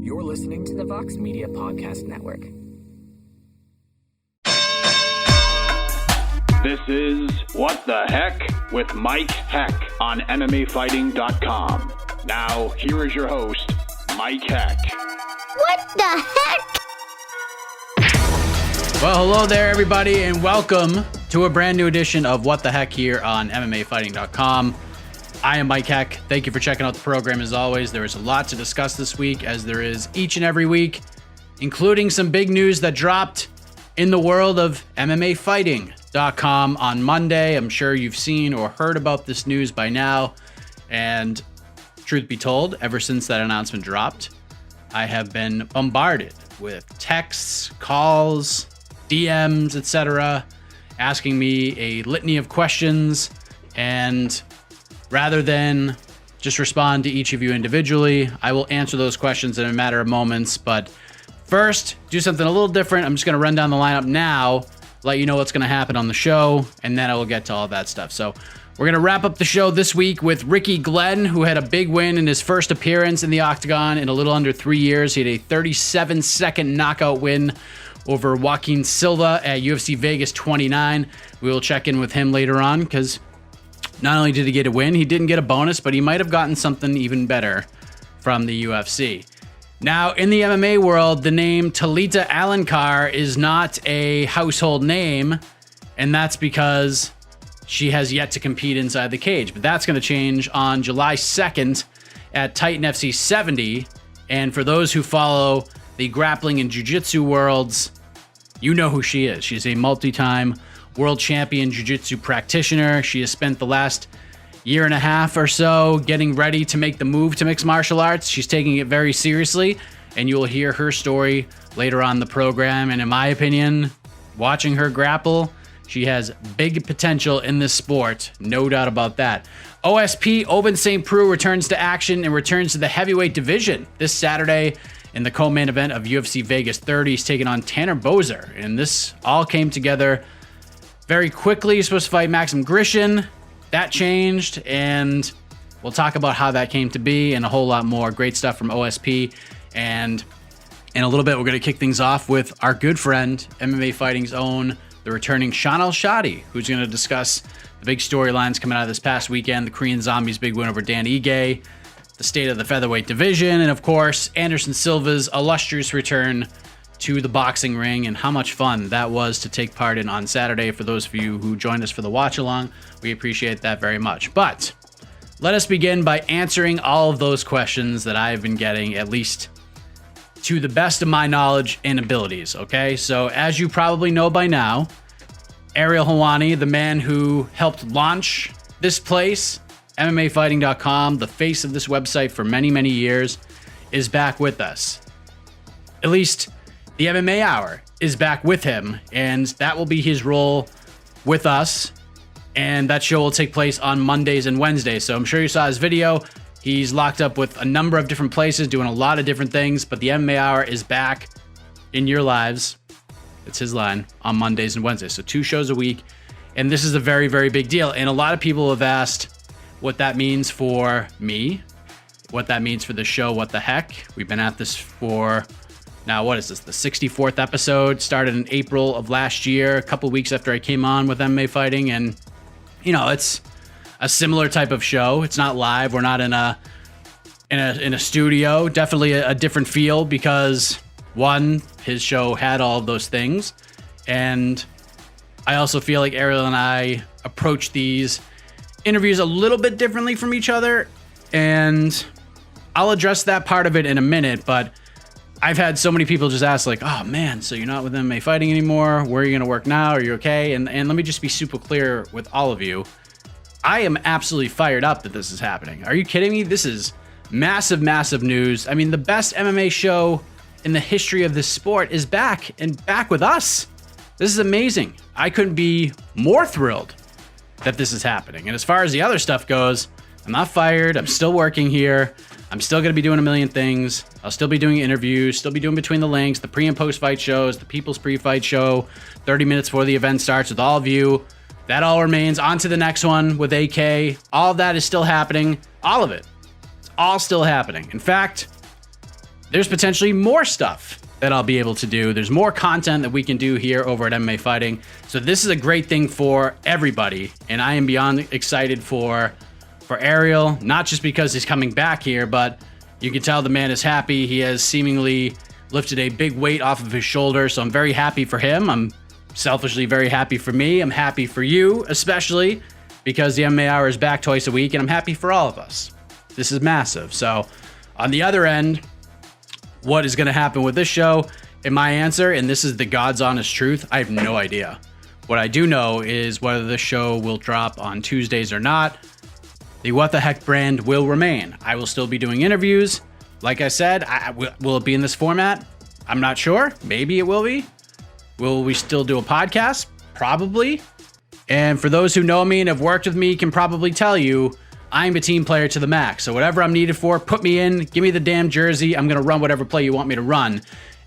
You're listening to the Vox Media Podcast Network. This is What the Heck with Mike Heck on MMAfighting.com. Now, here is your host, Mike Heck. What the heck? Well, hello there, everybody, and welcome to a brand new edition of What the Heck here on MMAfighting.com. I am Mike Heck. Thank you for checking out the program as always. There is a lot to discuss this week, as there is each and every week, including some big news that dropped in the world of MMAfighting.com on Monday. I'm sure you've seen or heard about this news by now. And truth be told, ever since that announcement dropped, I have been bombarded with texts, calls, DMs, etc., asking me a litany of questions. And rather than just respond to each of you individually, I will answer those questions in a matter of moments. But first, do something a little different. I'm just going to run down the lineup now, let you know what's going to happen on the show, and then I will get to all that stuff. So we're going to wrap up the show this week with Ricky Glenn, who had a big win in his first appearance in the Octagon in a little under 3 years. He had a 37-second knockout win over Joaquim Silva at UFC Vegas 29. We will check in with him later on, because not only did he get a win, he didn't get a bonus, but he might have gotten something even better from the UFC. Now, in the MMA world, the name Talita Alencar is not a household name, and that's because she has yet to compete inside the cage. But that's going to change on July 2nd at Titan FC 70. And for those who follow the grappling and jiu-jitsu worlds, you know who she is. She's a multi-time world champion jiu-jitsu practitioner. She has spent the last year and a half or so getting ready to make the move to mixed martial arts. She's taking it very seriously, and you will hear her story later on the program. And in my opinion, watching her grapple, she has big potential in this sport, no doubt about that. OSP, Ovince Saint Preux, returns to action and returns to the heavyweight division this Saturday in the co-main event of UFC Vegas 30. He's taking on Tanner Boser, and this all came together very quickly. He's supposed to fight Maxim Grishin. That changed, and we'll talk about how that came to be and a whole lot more. Great stuff from OSP. And in a little bit, we're going to kick things off with our good friend, MMA Fighting's own, the returning Shaun Al-Shatti, who's going to discuss the big storylines coming out of this past weekend, the Korean Zombie's big win over Dan Ige, the state of the featherweight division, and of course, Anderson Silva's illustrious return to the boxing ring, and how much fun that was to take part in on Saturday. For those of you who joined us for the watch along, we appreciate that very much. But let us begin by answering all of those questions that I have been getting, at least to the best of my knowledge and abilities, okay? So as you probably know by now, Ariel Helwani, the man who helped launch this place, MMAfighting.com, the face of this website for many, many years, is back with us. At least the MMA Hour is back with him, and that will be his role with us. And that show will take place on Mondays and Wednesdays. So I'm sure you saw his video. He's locked up with a number of different places, doing a lot of different things, but the MMA Hour is back in your lives. It's his line on Mondays and Wednesdays. So 2 shows a week. And this is a very, very big deal. And a lot of people have asked what that means for me, what that means for the show, What the Heck. We've been at this for, now what is this, the 64th episode, started in April of last year, a couple weeks after I came on with MMA Fighting. And, you know, it's a similar type of show. It's not live. We're not in a studio. Definitely a different feel because, one, his show had all of those things. And I also feel like Ariel and I approach these interviews a little bit differently from each other. And I'll address that part of it in a minute, but I've had so many people just ask, like, oh man, so you're not with MMA Fighting anymore? Where are you going to work now? Are you okay? And let me just be super clear with all of you. I am absolutely fired up that this is happening. Are you kidding me? This is massive, massive news. I mean, the best MMA show in the history of this sport is back, and back with us. This is amazing. I couldn't be more thrilled that this is happening. And as far as the other stuff goes, I'm not fired. I'm still working here. I'm still going to be doing a million things. I'll still be doing interviews, still be doing Between the Links, the pre and post fight shows, the People's Pre-Fight Show, 30 minutes before the event starts with all of you. That all remains. On to the next one with AK. All of that is still happening. All of it. It's all still happening. In fact, there's potentially more stuff that I'll be able to do. There's more content that we can do here over at MMA Fighting. So this is a great thing for everybody. And I am beyond excited for Ariel, not just because he's coming back here, but you can tell the man is happy. He has seemingly lifted a big weight off of his shoulder. So I'm very happy for him. I'm selfishly very happy for me. I'm happy for you, especially because the MMA Hour is back twice a week, and I'm happy for all of us. This is massive. So on the other end, what is going to happen with this show? And my answer, and this is the God's honest truth, I have no idea. What I do know is whether this show will drop on Tuesdays or not, the What the Heck brand will remain. I will still be doing interviews. Like I said, will it be in this format? I'm not sure. Maybe it will be. Will we still do a podcast? Probably. And for those who know me and have worked with me can probably tell you, I'm a team player to the max. So whatever I'm needed for, put me in, give me the damn jersey. I'm going to run whatever play you want me to run.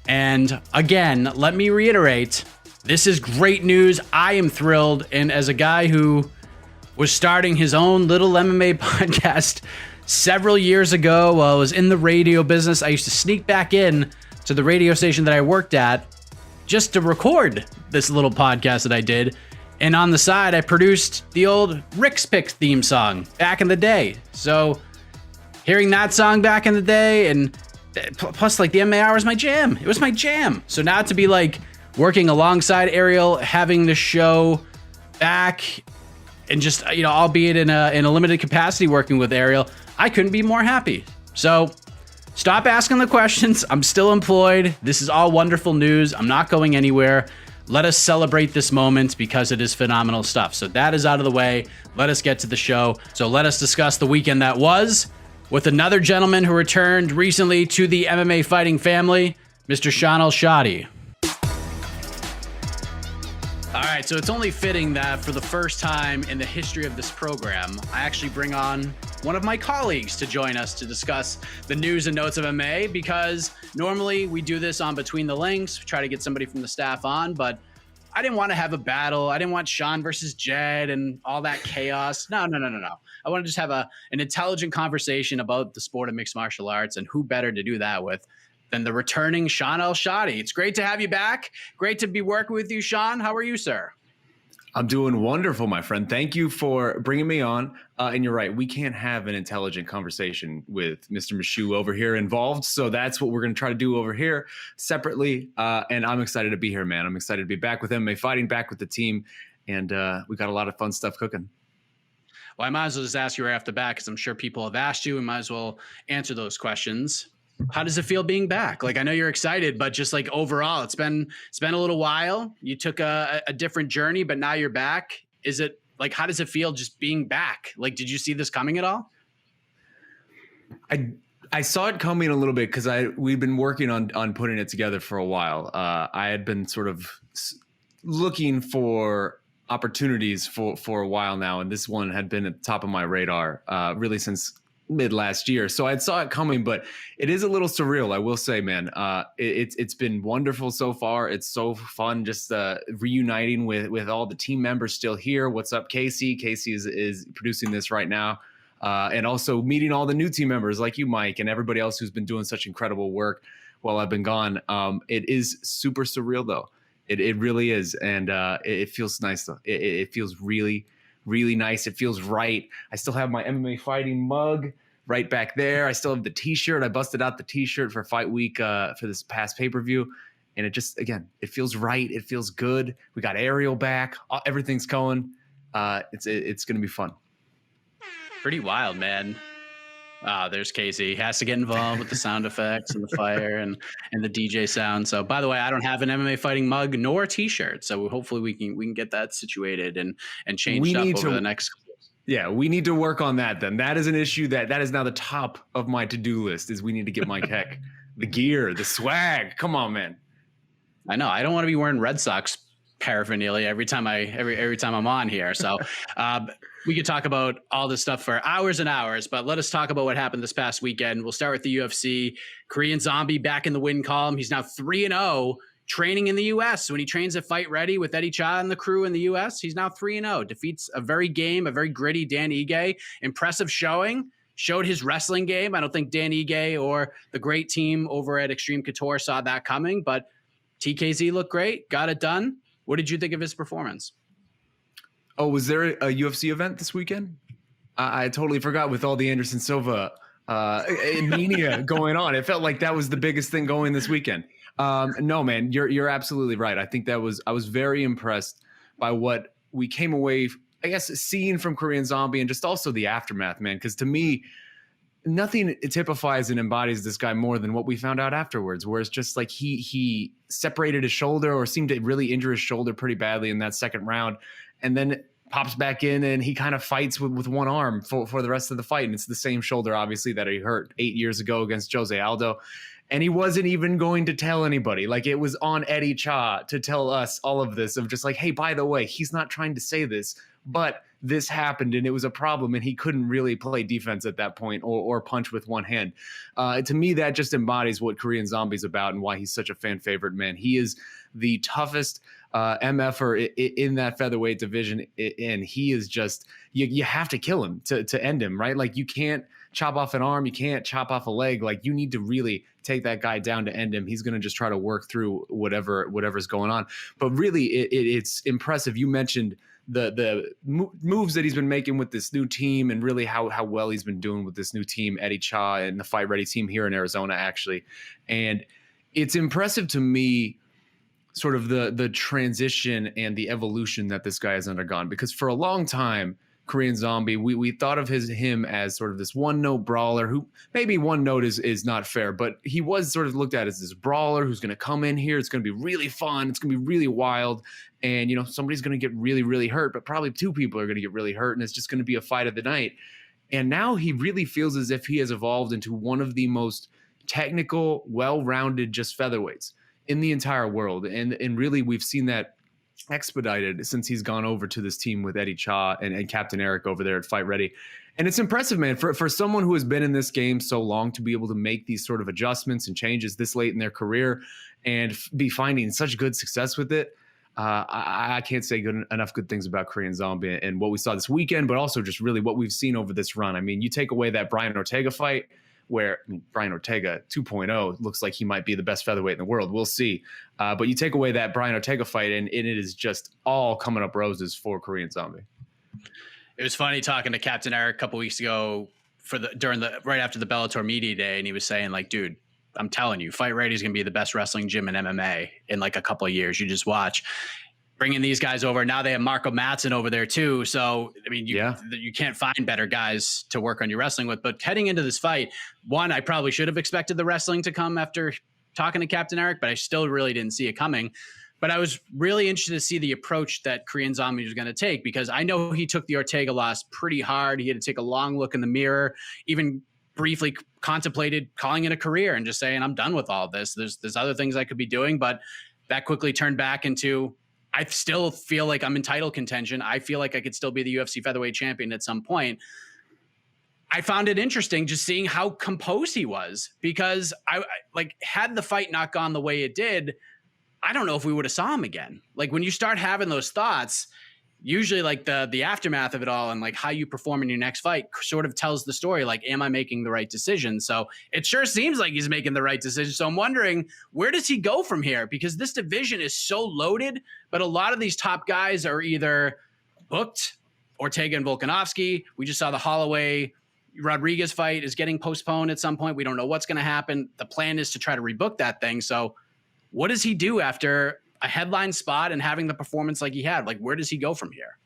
And again, let me reiterate, this is great news. I am thrilled. And as a guy who was starting his own little MMA podcast several years ago while I was in the radio business, I used to sneak back in to the radio station that I worked at just to record this little podcast that I did. And on the side, I produced the old Rick's Picks theme song back in the day. So hearing that song back in the day, and plus like the MMA Hour was my jam. It was my jam. So now to be like working alongside Ariel, having the show back, and just, you know, albeit in a limited capacity working with Ariel, I couldn't be more happy. So stop asking the questions. I'm still employed. This is all wonderful news. I'm not going anywhere. Let us celebrate this moment because it is phenomenal stuff. So that is out of the way. Let us get to the show. So let us discuss the weekend that was with another gentleman who returned recently to the MMA fighting family, Mr. Shaun Al-Shatti. All right, so it's only fitting that for the first time in the history of this program, I actually bring on one of my colleagues to join us to discuss the news and notes of MMA, because normally we do this on Between the Links, try to get somebody from the staff on, but I didn't want to have a battle. I didn't want Shaun versus Jed and all that chaos. No. I want to just have an intelligent conversation about the sport of mixed martial arts, and who better to do that with than the returning Shaun Al-Shatti. It's great to have you back. Great to be working with you, Shaun. How are you, sir? I'm doing wonderful, my friend. Thank you for bringing me on. And you're right, we can't have an intelligent conversation with Mr. Mishu over here involved. So that's what we're going to try to do over here separately. And I'm excited to be here, man. I'm excited to be back with MMA Fighting, back with the team. And we got a lot of fun stuff cooking. Well, I might as well just ask you right off the bat, because I'm sure people have asked you. We might as well answer those questions. How does it feel being back? Like, I know you're excited, but just like overall, it's been a little while. You took a different journey, but now you're back. Is it like, how does it feel just being back? Like, did you see this coming at all? I saw it coming a little bit because we've been working on putting it together for a while. I had been sort of looking for opportunities for a while now, and this one had been at the top of my radar really since mid last year. So I saw it coming, but it is a little surreal, I will say, man. It's been wonderful so far. It's so fun just reuniting with all the team members still here. What's up, Casey? Casey is producing this right now. And also meeting all the new team members like you, Mike, and everybody else who's been doing such incredible work while I've been gone. It is super surreal, though. It really is. And it feels nice, though. It feels really, really nice. It feels right. I still have my MMA fighting mug right back there. I still have the t-shirt. I busted out the t-shirt for fight week for this past pay-per-view. And it just, again, it feels right. It feels good. We got Ariel back. Everything's going. It's going to be fun. Pretty wild, man. There's Casey. He has to get involved with the sound effects and the fire and the DJ sound. So, by the way, I don't have an MMA fighting mug nor a t-shirt. So hopefully we can get that situated and changed up over the next. Yeah, we need to work on that then. That is an issue that is now the top of my to-do list, is we need to get Mike Heck the gear, the swag. Come on, man. I know. I don't want to be wearing Red Sox paraphernalia every time I'm on here. So we could talk about all this stuff for hours and hours, but let us talk about what happened this past weekend. We'll start with the UFC. Korean Zombie back in the win column. He's now 3-0 training in the US. When he trains at Fight Ready with Eddie Cha and the crew in the US, he's now 3-0. Defeats a very gritty Dan Ige. Impressive showing. showed his wrestling game. I don't think Dan Ige or the great team over at Extreme Couture saw that coming, but TKZ looked great, got it done. What did you think of his performance? Oh, was there a UFC event this weekend? I totally forgot with all the Anderson Silva mania going on. It felt like that was the biggest thing going this weekend. No, man, you're absolutely right. I think I was very impressed by what we came away, I guess, seeing from Korean Zombie and just also the aftermath, man. Because to me, nothing typifies and embodies this guy more than what we found out afterwards, where it's just like he separated his shoulder or seemed to really injure his shoulder pretty badly in that second round, and then pops back in and he kind of fights with one arm for the rest of the fight. And it's the same shoulder, obviously, that he hurt 8 years ago against Jose Aldo. And he wasn't even going to tell anybody. Like, it was on Eddie Cha to tell us all of this, of just like, hey, by the way, he's not trying to say this, but this happened and it was a problem, and he couldn't really play defense at that point or punch with one hand. To me, that just embodies what Korean Zombie's about and why he's such a fan favorite, man. He is the toughest MFer in that featherweight division, and he is just, you have to kill him to end him, right? Like, you can't chop off an arm, you can't chop off a leg. Like, you need to really take that guy down to end him. He's going to just try to work through whatever's going on. But really, it's impressive. You mentioned the moves that he's been making with this new team, and really how well he's been doing with this new team, Eddie Cha and the Fight Ready team here in Arizona, actually. And it's impressive to me, sort of the transition and the evolution that this guy has undergone, because for a long time, Korean Zombie, we thought of him as sort of this one-note brawler who, maybe one note is not fair, but he was sort of looked at as this brawler who's going to come in here. It's going to be really fun. It's going to be really wild. And, somebody's going to get really, really hurt, but probably two people are going to get really hurt. And it's just going to be a fight of the night. And now he really feels as if he has evolved into one of the most technical, well-rounded just featherweights in the entire world. And really, we've seen that expedited since he's gone over to this team with Eddie Cha and Captain Eric over there at Fight Ready. And it's impressive, man, for someone who has been in this game so long to be able to make these sort of adjustments and changes this late in their career and be finding such good success with it. I can't say enough good things about Korean Zombie and what we saw this weekend, but also just really what we've seen over this run. I mean, you take away that Brian Ortega fight, where Brian Ortega 2.0 looks like he might be the best featherweight in the world. We'll see. But you take away that Brian Ortega fight, and it is just all coming up roses for Korean Zombie. It was funny talking to Captain Eric a couple weeks ago right after the Bellator media day, and he was saying, like, dude, I'm telling you, Fight Ready is going to be the best wrestling gym in MMA in like a couple of years. You just watch. Bringing these guys over. Now they have Marco Madsen over there too. So, I mean, you can't find better guys to work on your wrestling with. But heading into this fight, one, I probably should have expected the wrestling to come after talking to Captain Eric, but I still really didn't see it coming. But I was really interested to see the approach that Korean Zombie was going to take, because I know he took the Ortega loss pretty hard. He had to take a long look in the mirror, even briefly contemplated calling it a career and just saying, I'm done with all this. There's other things I could be doing. But that quickly turned back into, I still feel like I'm in title contention. I feel like I could still be the UFC featherweight champion at some point. I found it interesting just seeing how composed he was, because I had the fight not gone the way it did, I don't know if we would have saw him again. Like, when you start having those thoughts, usually like the aftermath of it all and like how you perform in your next fight sort of tells the story. Like, am I making the right decision? So it sure seems like he's making the right decision. So I'm wondering, where does he go from here? Because this division is so loaded, but a lot of these top guys are either booked, Ortega and Volkanovski. We just saw the Holloway Rodriguez fight is getting postponed at some point. We don't know what's going to happen. The plan is to try to rebook that thing. So what does he do after a headline spot and having the performance like he had? Like, where does he go from here?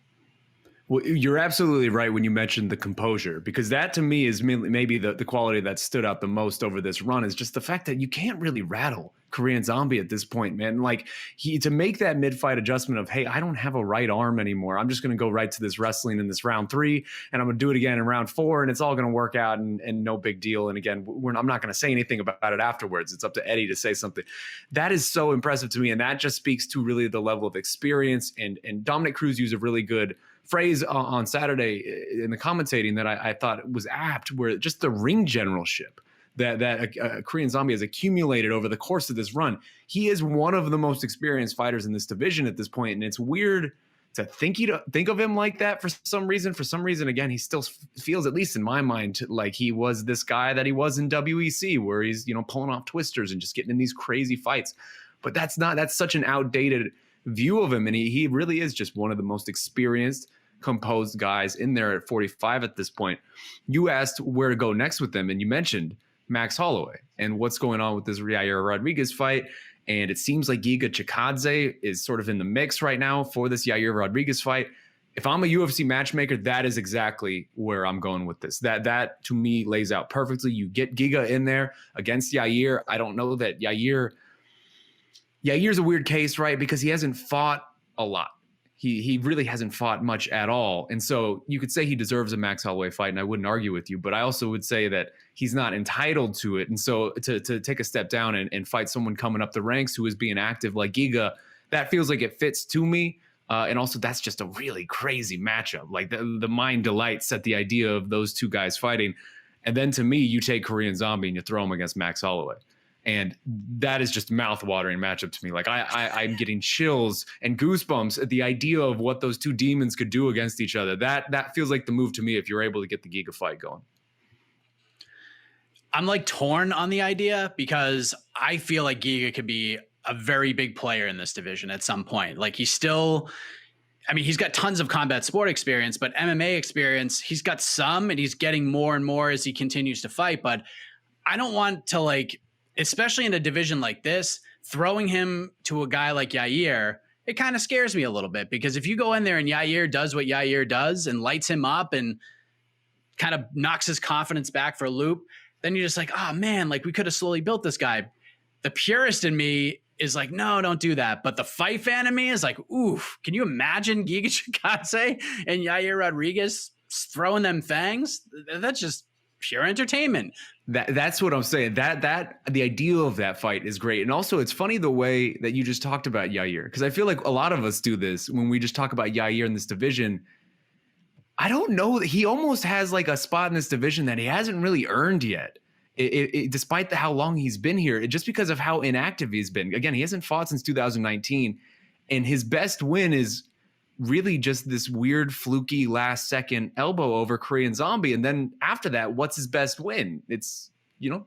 Well, you're absolutely right when you mentioned the composure, because that to me is maybe the quality that stood out the most over this run, is just the fact that you can't really rattle Korean Zombie at this point, man. Like, to make that mid-fight adjustment of, hey, I don't have a right arm anymore. I'm just going to go right to this wrestling in this round 3, and I'm going to do it again in round 4, and it's all going to work out and no big deal. And again, I'm not going to say anything about it afterwards. It's up to Eddie to say something. That is so impressive to me, and that just speaks to really the level of experience. And Dominic Cruz used a really good phrase on Saturday in the commentating that I thought was apt, where just the ring generalship that Korean Zombie has accumulated over the course of this run. He is one of the most experienced fighters in this division at this point, and it's weird to think of him like that for some reason. For some reason, again, he still feels, at least in my mind, like he was this guy that he was in WEC, where he's, pulling off twisters and just getting in these crazy fights. But that's such an outdated view of him. And he really is just one of the most experienced, composed guys in there at 45 at this point. You asked where to go next with them, and you mentioned Max Holloway and what's going on with this Yair Rodriguez fight. And it seems like Giga Chikadze is sort of in the mix right now for this Yair Rodriguez fight. If I'm a UFC matchmaker, that is exactly where I'm going with this. That to me lays out perfectly. You get Giga in there against Yair. I don't know that Yair's a weird case, right? Because he hasn't fought a lot. He really hasn't fought much at all. And so you could say he deserves a Max Holloway fight, and I wouldn't argue with you, but I also would say that he's not entitled to it. And so to take a step down and fight someone coming up the ranks who is being active like Giga, that feels like it fits to me. And also that's just a really crazy matchup. Like the mind delights at the idea of those two guys fighting. And then to me, you take Korean Zombie and you throw him against Max Holloway. And that is just mouth-watering matchup to me. Like I'm getting chills and goosebumps at the idea of what those two demons could do against each other. That feels like the move to me if you're able to get the Giga fight going. I'm like torn on the idea because I feel like Giga could be a very big player in this division at some point. Like he's got tons of combat sport experience, but MMA experience, he's got some, and he's getting more and more as he continues to fight. But I don't want to, especially in a division like this, throwing him to a guy like Yair, it kind of scares me a little bit, because if you go in there and Yair does what Yair does and lights him up and kind of knocks his confidence back for a loop, then you're just like, oh man, we could have slowly built this guy. The purist in me is like, no, don't do that. But the fight fan in me is like, oof, can you imagine Giga Chikadze and Yair Rodriguez throwing them fangs? That's just pure entertainment. That's what I'm saying. That the ideal of that fight is great. And also it's funny the way that you just talked about Yair, because I feel like a lot of us do this when we just talk about Yair in this division. I don't know, he almost has a spot in this division that he hasn't really earned yet. Despite how long he's been here, just because of how inactive he's been. Again, he hasn't fought since 2019, and his best win is really just this weird fluky last second elbow over Korean Zombie. And then after that, what's his best win? It's,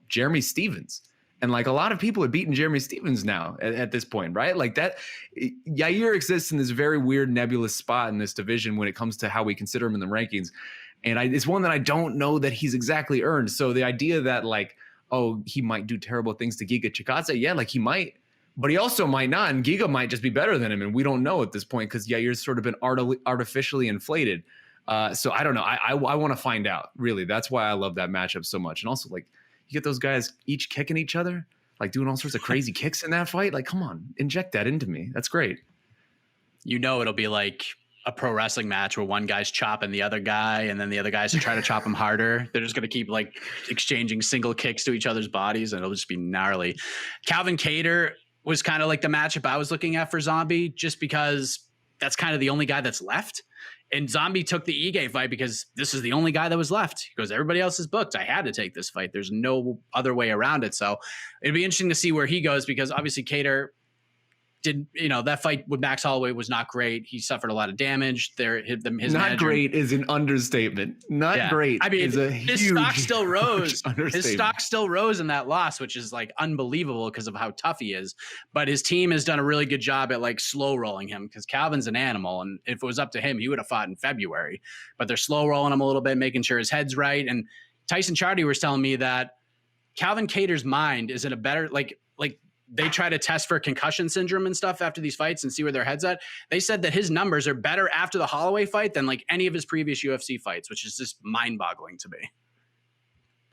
Jeremy Stevens. And a lot of people have beaten Jeremy Stevens now at this point, right? Yair exists in this very weird nebulous spot in this division when it comes to how we consider him in the rankings. And it's one that I don't know that he's exactly earned. So the idea that he might do terrible things to Giga Chikadze, yeah, he might. But he also might not, and Giga might just be better than him, and we don't know at this point because Yair's sort of been artificially inflated. So I don't know. I want to find out, really. That's why I love that matchup so much. And also, you get those guys each kicking each other, doing all sorts of crazy kicks in that fight. Come on, inject that into me. That's great. It'll be like a pro wrestling match where one guy's chopping the other guy, and then the other guys are trying to chop him harder. They're just going to keep exchanging single kicks to each other's bodies, and it'll just be gnarly. Calvin Kattar was kind of the matchup I was looking at for Zombie, just because that's kind of the only guy that's left. And Zombie took the Ige fight because this is the only guy that was left. He goes, everybody else is booked. I had to take this fight. There's no other way around it. So it'd be interesting to see where he goes, because obviously Kattar did, that fight with Max Holloway was not great. He suffered a lot of damage. His not manager, great is an understatement. Not great. I mean, is a his stock still rose. His stock still rose in that loss, which is unbelievable because of how tough he is. But his team has done a really good job at slow rolling him, because Calvin's an animal, and if it was up to him, he would have fought in February. But they're slow rolling him a little bit, making sure his head's right. And Tyson Chardy was telling me that Calvin Kattar's mind is in a better they try to test for concussion syndrome and stuff after these fights and see where their head's at. They said that his numbers are better after the Holloway fight than any of his previous UFC fights, which is just mind boggling to me.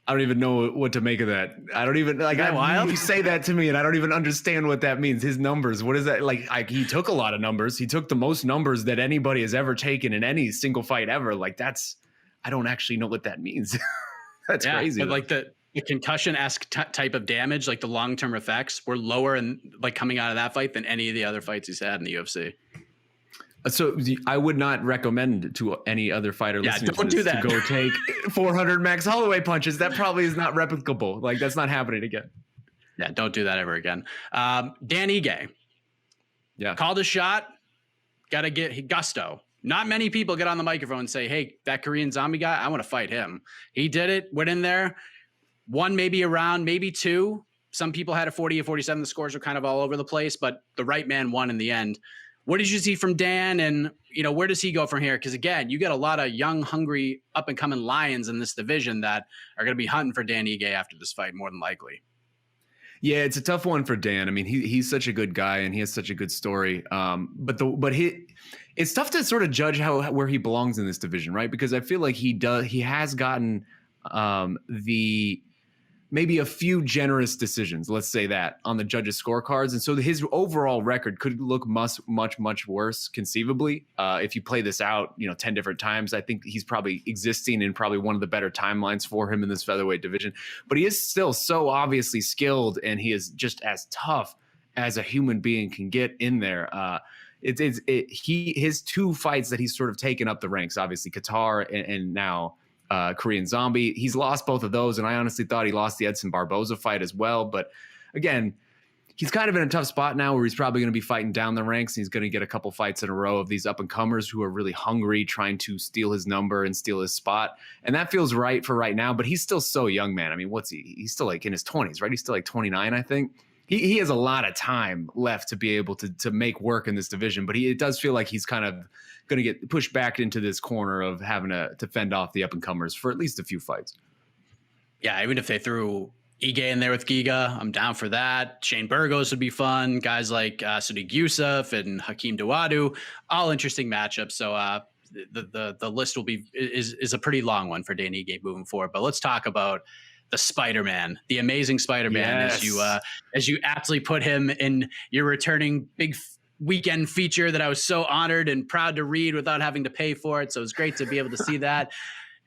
I don't even know what to make of that. I don't even wild? You say that to me and I don't even understand what that means. His numbers, what is that? He took a lot of numbers. He took the most numbers that anybody has ever taken in any single fight ever. I don't actually know what that means. That's crazy. But the concussion-esque type of damage, the long-term effects, were lower and coming out of that fight than any of the other fights he's had in the UFC. So I would not recommend to any other fighter listening don't do that. to go take 400 Max Holloway punches. That probably is not replicable. That's not happening again. Yeah, don't do that ever again. Dan Ige. Yeah. Called a shot. got to get gusto. Not many people get on the microphone and say, hey, that Korean zombie guy, I want to fight him. He did it, went in there, won maybe a round, maybe two. Some people had a 40 or 47. The scores were kind of all over the place, but the right man won in the end. What did you see from Dan, and where does he go from here? Because again, you get a lot of young, hungry, up and coming lions in this division that are going to be hunting for Dan Ige after this fight, more than likely. Yeah, it's a tough one for Dan. I mean, he's such a good guy and he has such a good story. It's tough to sort of judge where he belongs in this division, right? Because I feel like he has gotten maybe a few generous decisions, let's say that, on the judges' scorecards. And so his overall record could look much worse conceivably. If you play this out, 10 different times, I think he's probably existing in probably one of the better timelines for him in this featherweight division. But he is still so obviously skilled, and he is just as tough as a human being can get in there. His two fights that he's sort of taken up the ranks, obviously Qatar and now Korean Zombie. He's lost both of those, and I honestly thought he lost the Edson Barboza fight as well. But again, he's kind of in a tough spot now where he's probably going to be fighting down the ranks. And he's going to get a couple fights in a row of these up-and-comers who are really hungry, trying to steal his number and steal his spot. And that feels right for right now, but he's still so young, man. I mean, what's he? He's still like in his 20s, right? He's still like 29, I think. He has a lot of time left to be able to make work in this division, but it does feel like he's kind of going to get pushed back into this corner of having to fend off the up-and-comers for at least a few fights. Yeah, even if they threw Ige in there with Giga, I'm down for that. Shane Burgos would be fun. Guys like Sadiq Youssef and Hakeem Dawodu, all interesting matchups. So the list is a pretty long one for Dan Ige moving forward. But let's talk about the Spider-Man, the amazing Spider-Man, yes, as you aptly put him in your returning big weekend feature that I was so honored and proud to read without having to pay for it. So it was great to be able to see that.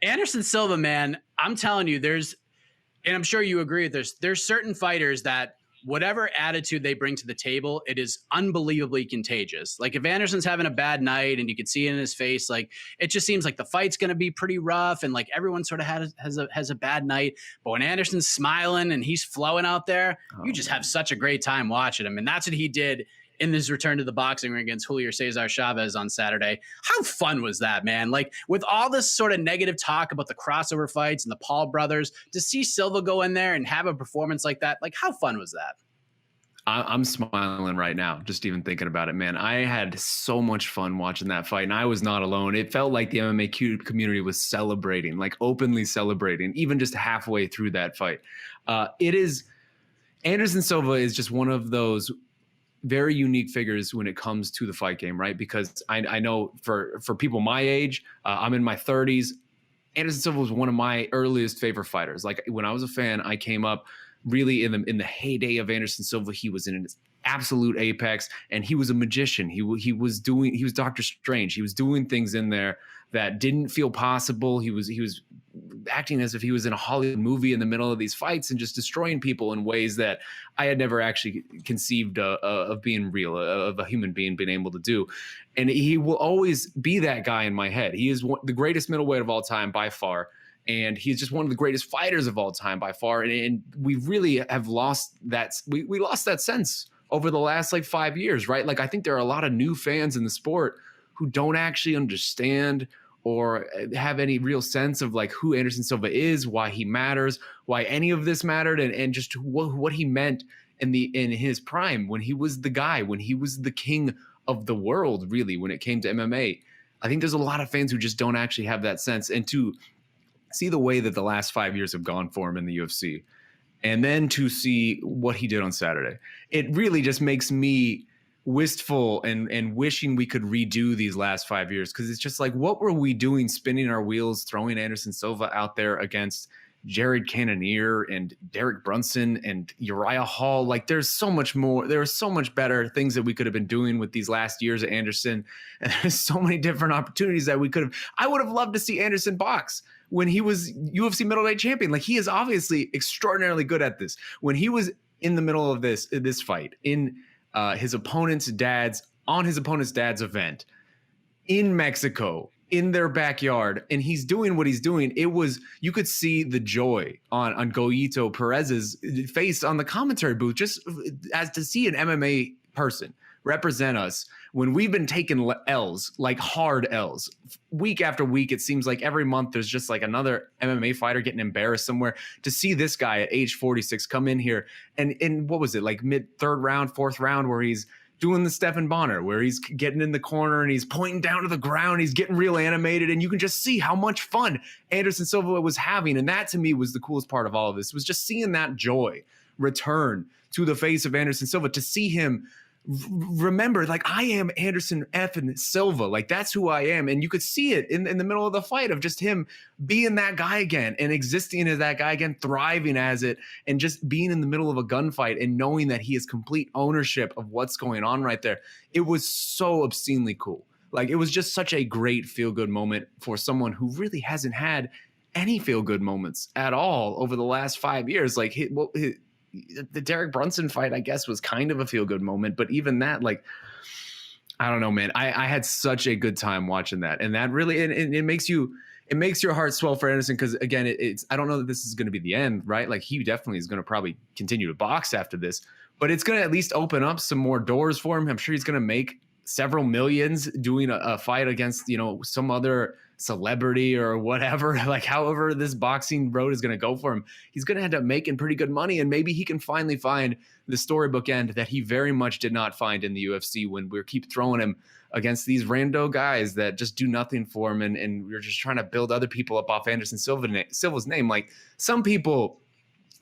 Anderson Silva, man, I'm telling you, and I'm sure you agree with this, there's certain fighters that whatever attitude they bring to the table, it is unbelievably contagious. Like if Anderson's having a bad night and you can see it in his face, like it just seems like the fight's going to be pretty rough and like everyone sort of has a bad night. But when Anderson's smiling and he's flowing out there, you just have such a great time watching him. And that's what he did in his return to the boxing ring against Julio Cesar Chavez on Saturday. How fun was that, man? Like with all this sort of negative talk about the crossover fights and the Paul brothers, to see Silva go in there and have a performance like that, like how fun was that? I'm smiling right now, just even thinking about it, man. I had so much fun watching that fight, and I was not alone. It felt like the MMA community was celebrating, like openly celebrating, even just halfway through that fight. Anderson Silva is just one of those very unique figures when it comes to the fight game, right? Because I know for people my age, I'm in my 30s. Anderson Silva was one of my earliest favorite fighters. Like when I was a fan, I came up really in the heyday of Anderson Silva. He was in his absolute apex, and he was a magician. He was Dr. Strange. He was doing things in there that didn't feel possible. He was acting as if he was in a Hollywood movie in the middle of these fights and just destroying people in ways that I had never actually conceived of being real, of a human being being able to do. And he will always be that guy in my head. He is the greatest middleweight of all time by far. And he's just one of the greatest fighters of all time by far. And we really have lost that. We lost that sense over the last 5 years, right? Like I think there are a lot of new fans in the sport who don't actually understand or have any real sense of who Anderson Silva is, why he matters, why any of this mattered, and just what he meant in his prime when he was the guy, when he was the king of the world, really, when it came to MMA. I think there's a lot of fans who just don't actually have that sense. And to see the way that the last 5 years have gone for him in the UFC, and then to see what he did on Saturday, it really just makes me wistful and wishing we could redo these last 5 years. Because it's just what were we doing spinning our wheels, throwing Anderson Silva out there against Jared Cannonier and Derek Brunson and Uriah Hall? There's so much more. There are so much better things that we could have been doing with these last years of Anderson. And there's so many different opportunities that we could have. I would have loved to see Anderson box when he was UFC middleweight champion. He is obviously extraordinarily good at this. When he was in the middle of this fight in his opponent's dad's event in Mexico, in their backyard, and he's doing what he's doing, you could see the joy on Goyito Perez's face on the commentary booth, just as to see an MMA person represent us when we've been taking L's, like hard L's, week after week. It seems like every month there's just like another MMA fighter getting embarrassed somewhere. To see this guy at age 46 come in here and in what was it, like mid third round, fourth round, where he's doing the Stephan Bonner, where he's getting in the corner and he's pointing down to the ground, he's getting real animated, and you can just see how much fun Anderson Silva was having. And that to me was the coolest part of all of this, was just seeing that joy return to the face of Anderson Silva, to see him remember, like, I am Anderson effing Silva, like that's who I am. And you could see it in the middle of the fight of just him being that guy again and existing as that guy again, thriving as it, and just being in the middle of a gunfight and knowing that he has complete ownership of what's going on right there. It was so obscenely cool. Like, it was just such a great feel-good moment for someone who really hasn't had any feel-good moments at all over the last 5 years. Like, the Derek Brunson fight, I guess, was kind of a feel-good moment, but even that, like, I don't know, man. I had such a good time watching that, and that really, it makes your heart swell for Anderson, because again, it's I don't know that this is going to be the end, right? Like, he definitely is going to probably continue to box after this, but it's going to at least open up some more doors for him. I'm sure he's going to make several millions doing a fight against, you know, some other celebrity or whatever, like however this boxing road is going to go for him, he's going to end up making pretty good money. And maybe he can finally find the storybook end that he very much did not find in the UFC, when we keep throwing him against these rando guys that just do nothing for him. And we're just trying to build other people up off Anderson Silva's name. Like, some people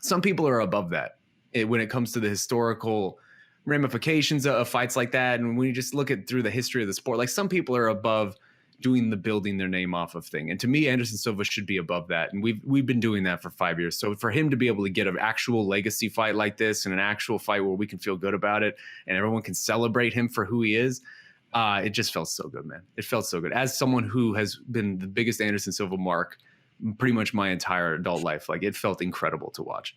are above that when it comes to the historical ramifications of fights like that. And when you just look at through the history of the sport, like, some people are above doing the building their name off of thing. And to me, Anderson Silva should be above that. And we've been doing that for 5 years. So for him to be able to get an actual legacy fight like this, and an actual fight where we can feel good about it and everyone can celebrate him for who he is, it just felt so good, man. It felt so good. As someone who has been the biggest Anderson Silva mark pretty much my entire adult life, like, it felt incredible to watch.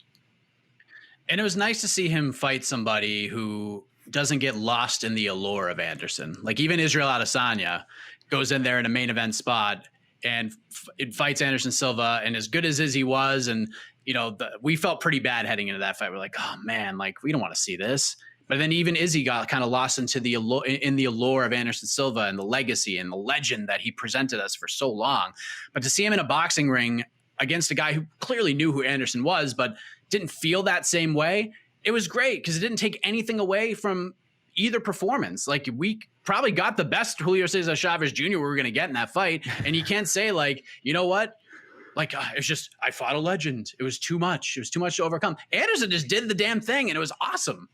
And it was nice to see him fight somebody who doesn't get lost in the allure of Anderson. Like, even Israel Adesanya goes in there in a main event spot and it fights Anderson Silva. And as good as he was, and, you know, we felt pretty bad heading into that fight. We're like, oh man, like, we don't want to see this. But then even Izzy got kind of lost into the allure of Anderson Silva and the legacy and the legend that he presented us for so long. But to see him in a boxing ring against a guy who clearly knew who Anderson was, but didn't feel that same way, it was great, because it didn't take anything away from either performance. Like, we probably got the best Julio Cesar Chavez Jr. we were going to get in that fight. And you can't say, like, you know what? Like, it's just, I fought a legend. It was too much. It was too much to overcome. Anderson just did the damn thing, and it was awesome.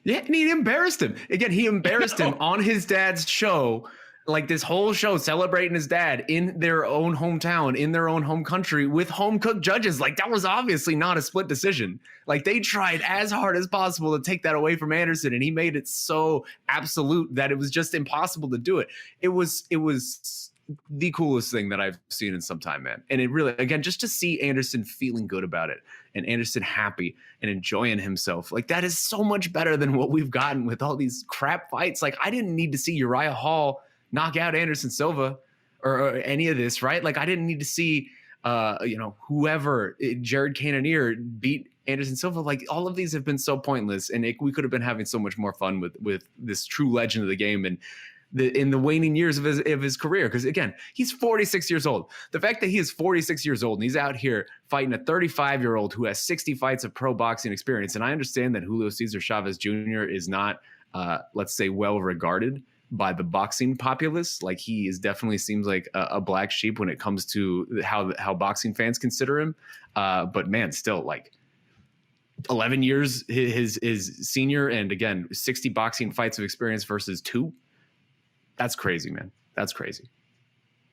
Yeah, and he embarrassed him. Again, he embarrassed him on his dad's show. Like, this whole show celebrating his dad in their own hometown, in their own home country, with home cooked judges. Like, that was obviously not a split decision. Like, they tried as hard as possible to take that away from Anderson, and he made it so absolute that it was just impossible to do it. It was the coolest thing that I've seen in some time, man. And it really, again, just to see Anderson feeling good about it, and Anderson happy and enjoying himself, like, that is so much better than what we've gotten with all these crap fights. Like, I didn't need to see Uriah Hall knock out Anderson Silva or any of this, right? Like, I didn't need to see, whoever, Jared Cannonier beat Anderson Silva. Like, all of these have been so pointless, and we could have been having so much more fun with this true legend of the game and in the waning years of his career. Because again, he's 46 years old. The fact that he is 46 years old and he's out here fighting a 35-year-old who has 60 fights of pro boxing experience. And I understand that Julio Cesar Chavez Jr. is not, let's say, well regarded by the boxing populace. Like, he definitely seems like a black sheep when it comes to how boxing fans consider him. But man, still, like, 11 years his senior, and again, 60 boxing fights of experience versus 2. That's crazy, man. That's crazy.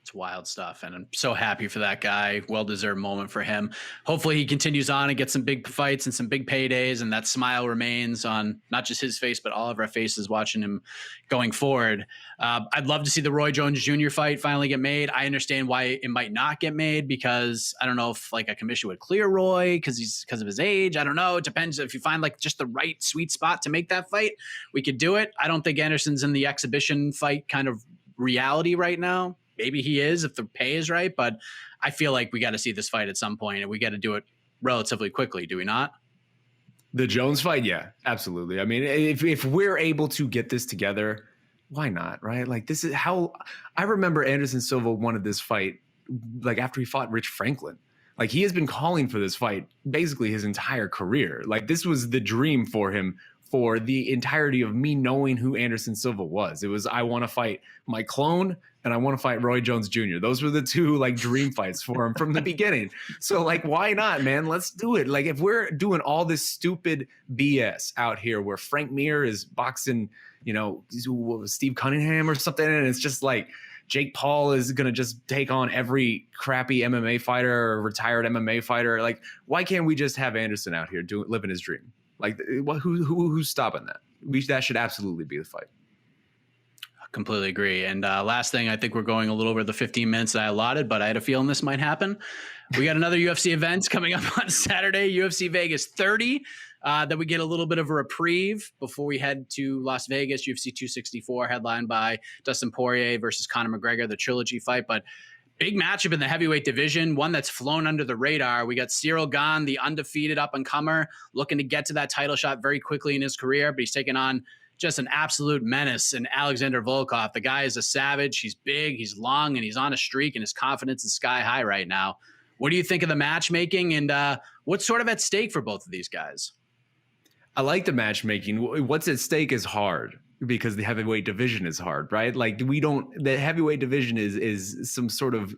It's wild stuff, and I'm so happy for that guy. Well-deserved moment for him. Hopefully he continues on and gets some big fights and some big paydays, and that smile remains on not just his face, but all of our faces watching him going forward. I'd love to see the Roy Jones Jr. fight finally get made. I understand why it might not get made, because I don't know if, like, a commission would clear Roy because of his age. I don't know. It depends. If you find, like, just the right sweet spot to make that fight, we could do it. I don't think Anderson's in the exhibition fight kind of reality right now. Maybe he is if the pay is right, but I feel like we got to see this fight at some point, and we got to do it relatively quickly. Do we not? The Jones fight? Yeah, absolutely. I mean, if we're able to get this together, why not, right? Like, this is how I remember Anderson Silva wanted this fight, like after he fought Rich Franklin. Like, he has been calling for this fight basically his entire career. Like, this was the dream for him for the entirety of me knowing who Anderson Silva was. It was, I want to fight my clone and I want to fight Roy Jones Jr. Those were the two like dream fights for him from the beginning. So like, why not, man? Let's do it. Like, if we're doing all this stupid BS out here where Frank Mir is boxing, you know, Steve Cunningham or something, and it's just like Jake Paul is going to just take on every crappy MMA fighter or retired MMA fighter. Like, why can't we just have Anderson out here living his dream? Like, who's stopping that? That should absolutely be the fight. Completely agree. And last thing, I think we're going a little over the 15 minutes that I allotted, but I had a feeling this might happen. We got another UFC event coming up on Saturday, UFC Vegas 30. Then we get a little bit of a reprieve before we head to Las Vegas, UFC 264, headlined by Dustin Poirier versus Conor McGregor, the trilogy fight. But big matchup in the heavyweight division, one that's flown under the radar. We got Ciryl Gane, the undefeated up-and-comer, looking to get to that title shot very quickly in his career, but he's taking on just an absolute menace in Alexander Volkov. The guy is a savage. He's big, he's long, and he's on a streak, and his confidence is sky high right now. What do you think of the matchmaking, and what's sort of at stake for both of these guys? I like the matchmaking. What's at stake is hard because the heavyweight division is hard, right? Like, the heavyweight division is some sort of,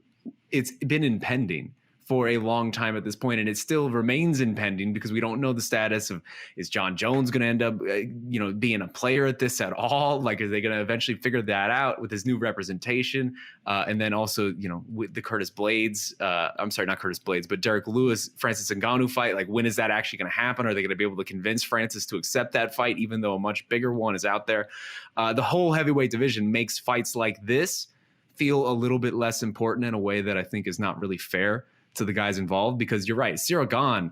it's been impending for a long time at this point, and it still remains impending because we don't know the status of, is John Jones going to end up, being a player at this at all? Like, are they going to eventually figure that out with his new representation? And then also, with the Curtis Blades, I'm sorry, not Curtis Blades, but Derek Lewis, Francis Ngannou fight. Like, when is that actually going to happen? Are they going to be able to convince Francis to accept that fight, even though a much bigger one is out there? The whole heavyweight division makes fights like this feel a little bit less important in a way that I think is not really fair to the guys involved, because you're right, Ciryl Gane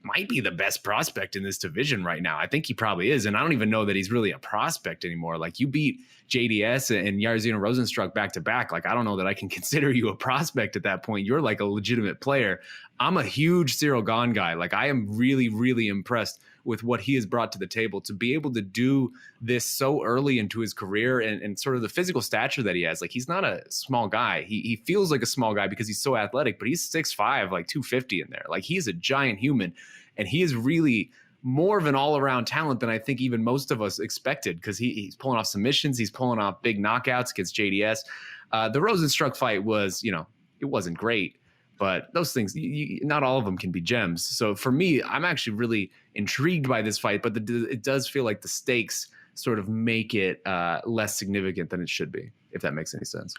might be the best prospect in this division right now. I think he probably is, and I don't even know that he's really a prospect anymore. Like, you beat JDS and Jairzinho Rozenstruik back to back. Like, I don't know that I can consider you a prospect at that point. You're like a legitimate player. I'm a huge Ciryl Gane guy. Like, I am really, really impressed with what he has brought to the table to be able to do this so early into his career, and sort of the physical stature that he has. Like, he's not a small guy. He feels like a small guy because he's so athletic, but he's 6'5", like 250 in there. Like, he's a giant human, and he is really more of an all-around talent than I think even most of us expected, because he's pulling off submissions. He's pulling off big knockouts against JDS. The Rozenstruik fight was, it wasn't great, but those things, not all of them can be gems. So for me, I'm actually really intrigued by this fight, but it does feel like the stakes sort of make it less significant than it should be, if that makes any sense.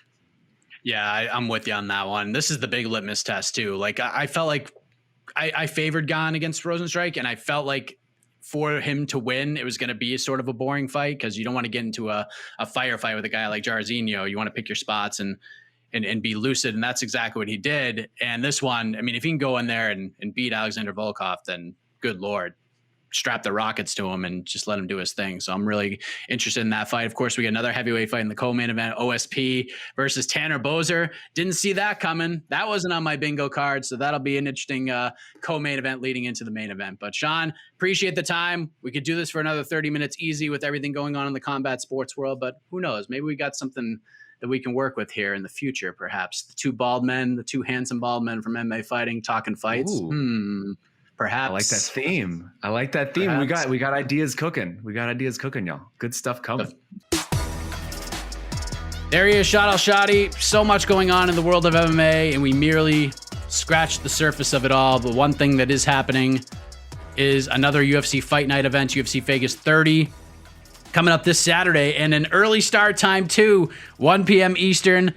Yeah, I'm with you on that one. This is the big litmus test too. Like, I felt like I favored Gane against Rozenstruik, and I felt like for him to win, it was going to be sort of a boring fight, because you don't want to get into a firefight with a guy like Jairzinho. You want to pick your spots and be lucid, and that's exactly what he did. And this one, I mean, if he can go in there and beat Alexander Volkov, then good Lord, strap the rockets to him and just let him do his thing. So I'm really interested in that fight. Of course, we get another heavyweight fight in the co-main event, OSP versus Tanner Boser. Didn't see that coming. That wasn't on my bingo card, so that'll be an interesting co-main event leading into the main event. But Shaun, appreciate the time. We could do this for another 30 minutes easy with everything going on in the combat sports world, but who knows? Maybe we got something that we can work with here in the future, perhaps. The two handsome bald men from MMA Fighting talking fights. Perhaps. I like that theme. Perhaps. We got ideas cooking. Y'all. Good stuff coming. There he is, Shaun Al-Shatti. So much going on in the world of MMA, and we merely scratched the surface of it all. But one thing that is happening is another UFC Fight Night event, UFC Vegas 30, coming up this Saturday, and an early start time too, 1 p.m. Eastern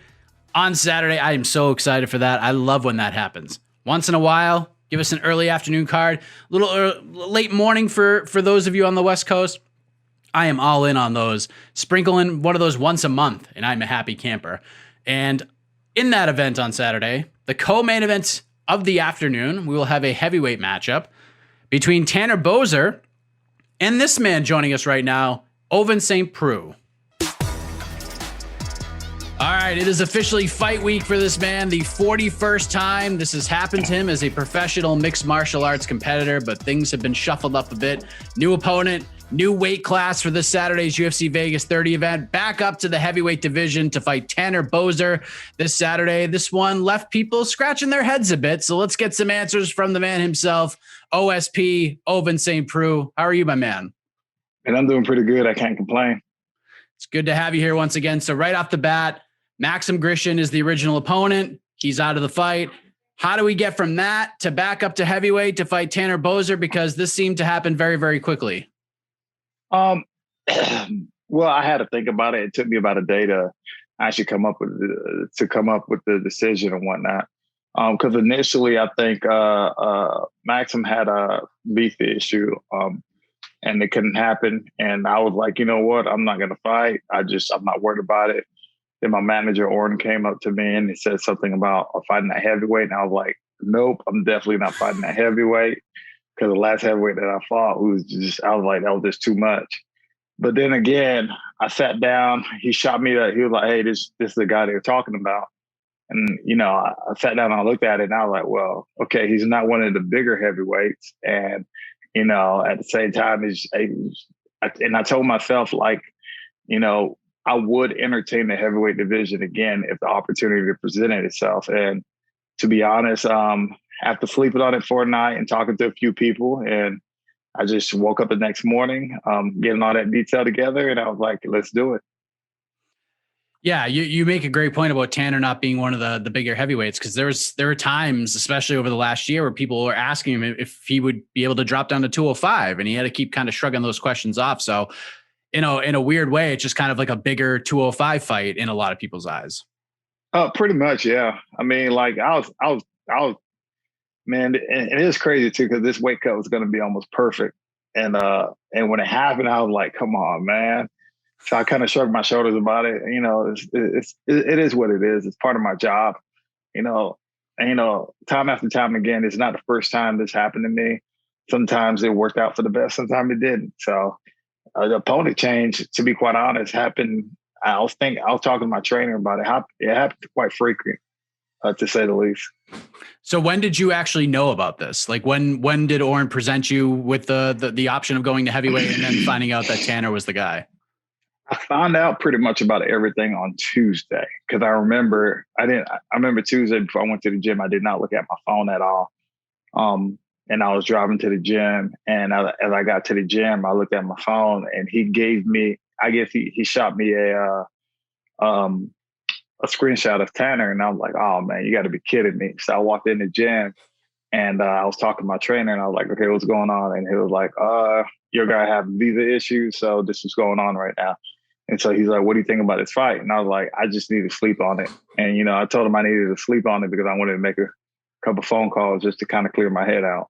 on Saturday. I am so excited for that. I love when that happens. Once in a while, give us an early afternoon card, late morning for those of you on the West Coast. I am all in on those. Sprinkle in one of those once a month, and I'm a happy camper. And in that event on Saturday, the co-main event of the afternoon, we will have a heavyweight matchup between Tanner Boser and this man joining us right now, Ovince Saint Preux. All right, it is officially fight week for this man. The 41st time this has happened to him as a professional mixed martial arts competitor, but things have been shuffled up a bit. New opponent, new weight class for this Saturday's UFC Vegas 30 event. Back up to the heavyweight division to fight Tanner Boser this Saturday. This one left people scratching their heads a bit, so let's get some answers from the man himself, OSP, Ovince Saint Preux. How are you, my man? And I'm doing pretty good. I can't complain. It's good to have you here once again. So right off the bat, Maxim Grishin is the original opponent. He's out of the fight. How do we get from that to back up to heavyweight to fight Tanner Boser? Because this seemed to happen very, very quickly. Well, I had to think about it. It took me about a day to actually come up with the decision and whatnot. Because initially, I think Maxim had a beef issue, and it couldn't happen. And I was like, you know what? I'm not gonna fight. I'm not worried about it. Then my manager, Orton, came up to me and he said something about fighting that heavyweight. And I was like, nope, I'm definitely not fighting that heavyweight. Because the last heavyweight that I fought, I was like, that was just too much. But then again, I sat down, he shot me, he was like, hey, this is the guy they're talking about. And, I sat down and I looked at it and I was like, well, okay, he's not one of the bigger heavyweights. And, at the same time, and I told myself, like, I would entertain the heavyweight division again if the opportunity presented itself. And to be honest, after sleeping on it for a night and talking to a few people, and I just woke up the next morning, getting all that detail together, and I was like, let's do it. Yeah, you make a great point about Tanner not being one of the bigger heavyweights, because there were times, especially over the last year, where people were asking him if he would be able to drop down to 205, and he had to keep kind of shrugging those questions off. So, in a weird way, it's just kind of like a bigger 205 fight in a lot of people's eyes. Pretty much, yeah. I mean, like I was, man, and it is crazy too, because this weight cut was going to be almost perfect. And when it happened, I was like, come on, man. So I kind of shrugged my shoulders about it. It is what it is. It's part of my job, and, time after time again, it's not the first time this happened to me. Sometimes it worked out for the best. Sometimes it didn't. So the opponent change, to be quite honest, happened. I was talking to my trainer about it. It happened quite frequent, to say the least. So when did you actually know about this? Like when did Orton present you with the option of going to heavyweight and then finding out that Tanner was the guy? I found out pretty much about everything on Tuesday, because I remember Tuesday before I went to the gym, I did not look at my phone at all. And I was driving to the gym, and as I got to the gym, I looked at my phone, and he gave me, I guess he shot me a screenshot of Tanner, and I was like, oh man, you got to be kidding me. So I walked in the gym, and I was talking to my trainer, and I was like, okay, what's going on? And he was like, your guy have visa issues, so this is going on right now. And so he's like, what do you think about this fight? And I was like, I just need to sleep on it. And, I told him I needed to sleep on it because I wanted to make a couple phone calls just to kind of clear my head out.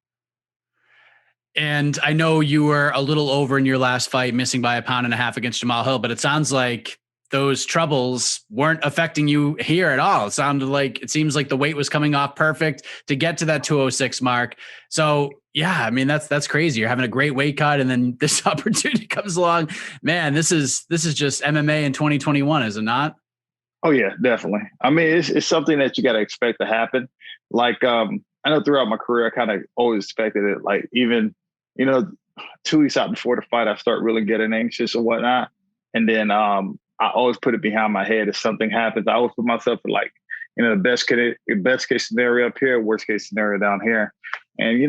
And I know you were a little over in your last fight, missing by 1.5 pounds against Jamal Hill, but it sounds like those troubles weren't affecting you here at all. It seems like the weight was coming off perfect to get to that 206 mark. So yeah, I mean, that's crazy. You're having a great weight cut, and then this opportunity comes along. Man, this is just MMA in 2021, is it not? Oh yeah, definitely. I mean, it's something that you got to expect to happen. Like, I know throughout my career, I kind of always expected it. Like even, 2 weeks out before the fight, I start really getting anxious or whatnot. And then I always put it behind my head. If something happens, I always put myself in the best case scenario up here, worst case scenario down here. And,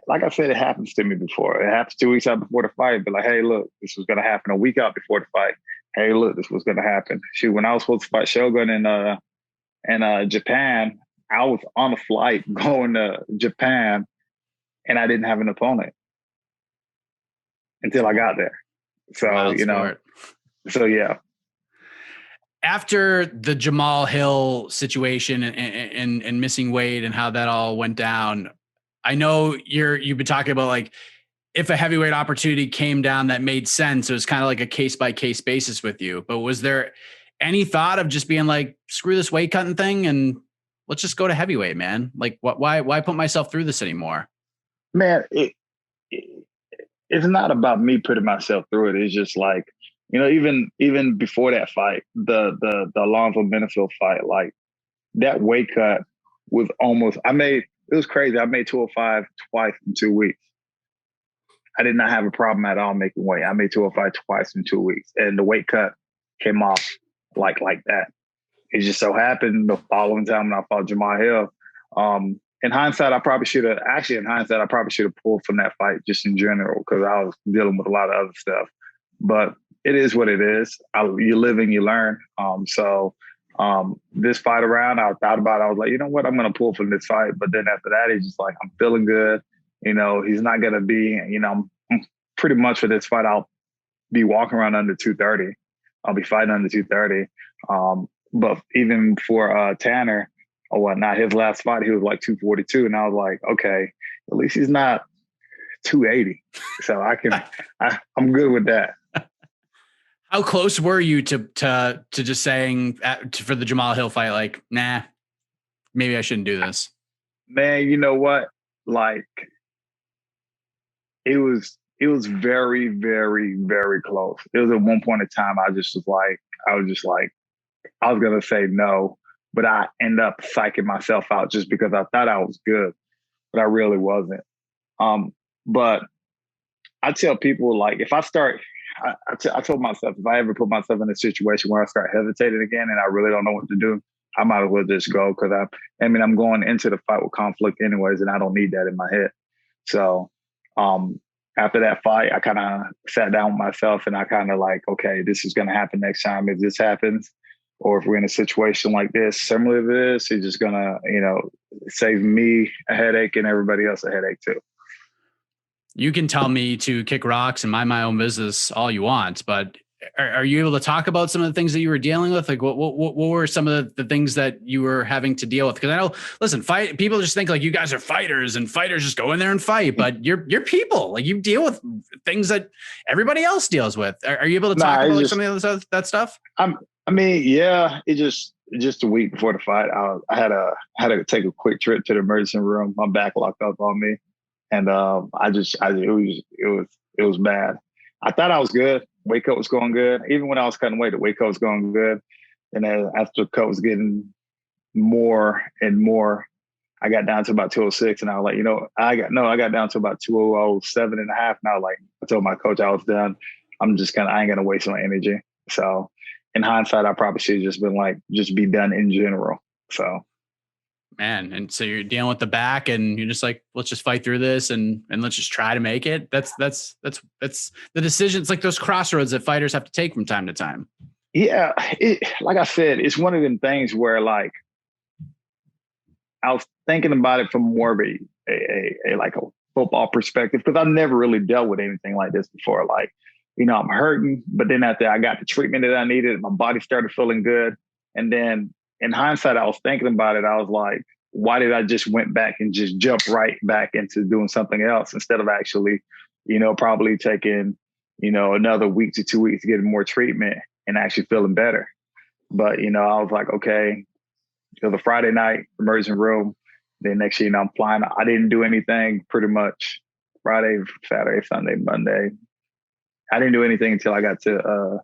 like I said, it happens to me before. It happens 2 weeks out before the fight. But like, hey, look, this was going to happen. A week out before the fight, hey, look, this was going to happen. Shoot, when I was supposed to fight Shogun in Japan, I was on a flight going to Japan, and I didn't have an opponent until I got there. So, so yeah. After the Jamal Hill situation and missing weight and how that all went down, I know you've been talking about, like, if a heavyweight opportunity came down that made sense, it was kind of like a case by case basis with you. But was there any thought of just being like, screw this weight cutting thing and let's just go to heavyweight, man? Like, why put myself through this anymore? Man, it's not about me putting myself through it. It's just like, even before that fight, the Alonzo Benefield fight, like that weight cut was almost. It was crazy. I made 205 twice in 2 weeks. I did not have a problem at all making weight. I made 205 twice in 2 weeks, and the weight cut came off like that. It just so happened the following time when I fought Jamal Hill. In hindsight, I probably should have pulled from that fight just in general because I was dealing with a lot of other stuff. But it is what it is. You live and you learn. This fight around, I thought about it. I was like, you know what? I'm going to pull from this fight. But then after that, he's just like, I'm feeling good. He's not going to be, I'm pretty much for this fight, I'll be walking around under 230. I'll be fighting under 230. But even for Tanner or whatnot, his last fight, he was like 242. And I was like, okay, at least he's not 280. So I'm good with that. How close were you to just saying for the Jamal Hill fight, like, nah, maybe I shouldn't do this? Man, you know what? Like, it was very, very, very close. It was at one point in time, I was going to say no, but I end up psyching myself out just because I thought I was good, but I really wasn't. But I tell people, like, if I start, I told myself, if I ever put myself in a situation where I start hesitating again and I really don't know what to do, I might as well just go because I'm going into the fight with conflict anyways, and I don't need that in my head. So after that fight, I kind of sat down with myself and I kind of like, okay, this is going to happen next time. If this happens, or if we're in a situation like this, similar to this, it's just going to, save me a headache and everybody else a headache too. You can tell me to kick rocks and mind my own business all you want, but are you able to talk about some of the things that you were dealing with? Like what were some of the things that you were having to deal with? Because I know, listen, people just think like you guys are fighters and fighters just go in there and fight, but you're people. Like you deal with things that everybody else deals with. Are you able to talk about like some of that stuff? Yeah, it just a week before the fight, I had to take a quick trip to the emergency room. My back locked up on me, and it was bad. I thought I was good. Weight cut was going good. Even when I was cutting weight, the weight cut was going good. And then after the cut was getting more and more, I got down to about 206, and I was like, I got down to about 207 and a half. And I was like, I told my coach I was done. I ain't gonna waste my energy. So in hindsight, I probably should have just been like, just be done in general. So. Man, and so you're dealing with the back and you're just like, let's just fight through this and let's just try to make it. That's the decision. It's like those crossroads that fighters have to take from time to time. Yeah. Like I said, it's one of them things where like, I was thinking about it from more of a football perspective, because I've never really dealt with anything like this before. Like, I'm hurting, but then after I got the treatment that I needed, my body started feeling good. And then in hindsight, I was thinking about it. I was like, why did I just went back and just jump right back into doing something else instead of actually, probably taking, another week to 2 weeks to get more treatment and actually feeling better. But, I was like, okay, it was a Friday night, emergency room. Then next year, I'm flying. I didn't do anything pretty much Friday, Saturday, Sunday, Monday. I didn't do anything until I got to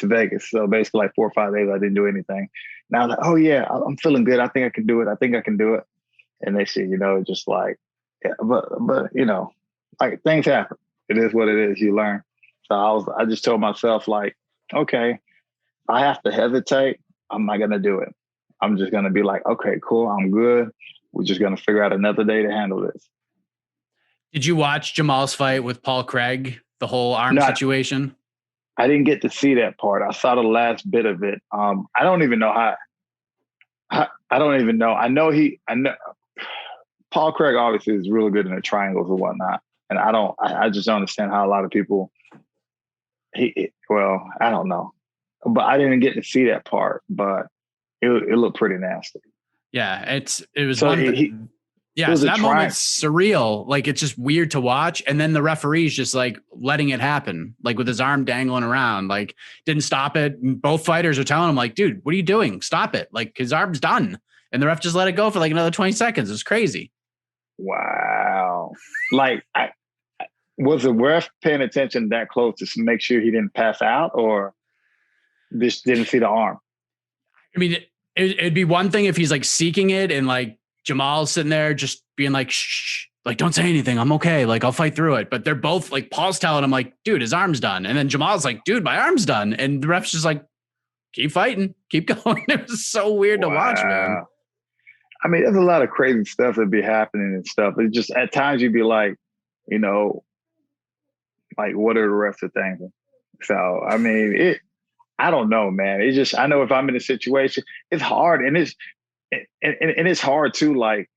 Vegas. So basically like 4 or 5 days, I didn't do anything. Now I'm like, oh yeah, I'm feeling good. I think I can do it. And they say, just like, yeah, but like things happen. It is what it is. You learn. So I just told myself like, okay, if I have to hesitate, I'm not going to do it. I'm just going to be like, okay, cool. I'm good. We're just going to figure out another day to handle this. Did you watch Jamal's fight with Paul Craig, the whole arm situation? I didn't get to see that part. I saw the last bit of it. I don't even know how. I don't even know. I know Paul Craig obviously is really good in the triangles and whatnot. And I just don't understand how a lot of people, I don't know. But I didn't get to see that part, but it looked pretty nasty. Yeah, it was so one. Yeah, so that moment's surreal. Like, it's just weird to watch. And then the referee's just like letting it happen, like with his arm dangling around, like didn't stop it. And both fighters are telling him like, dude, what are you doing? Stop it. Like his arm's done. And the ref just let it go for like another 20 seconds. It's crazy. Wow. Like Was the ref paying attention that close to make sure he didn't pass out, or just didn't see the arm? I mean, it'd be one thing if he's like seeking it and like Jamal's sitting there just being like, shh, like, don't say anything. I'm okay. Like, I'll fight through it. But they're both like, Paul's telling him like, dude, his arm's done. And then Jamal's like, dude, my arm's done. And the ref's just like, keep fighting, keep going. It was so weird to watch, man. I mean, there's a lot of crazy stuff that be happening and stuff. It just, at times you'd be like, you know, like, what are the refs thinking? So, I mean, I don't know, man. It's just, I know if I'm in a situation, it's hard. And it's hard too. Like,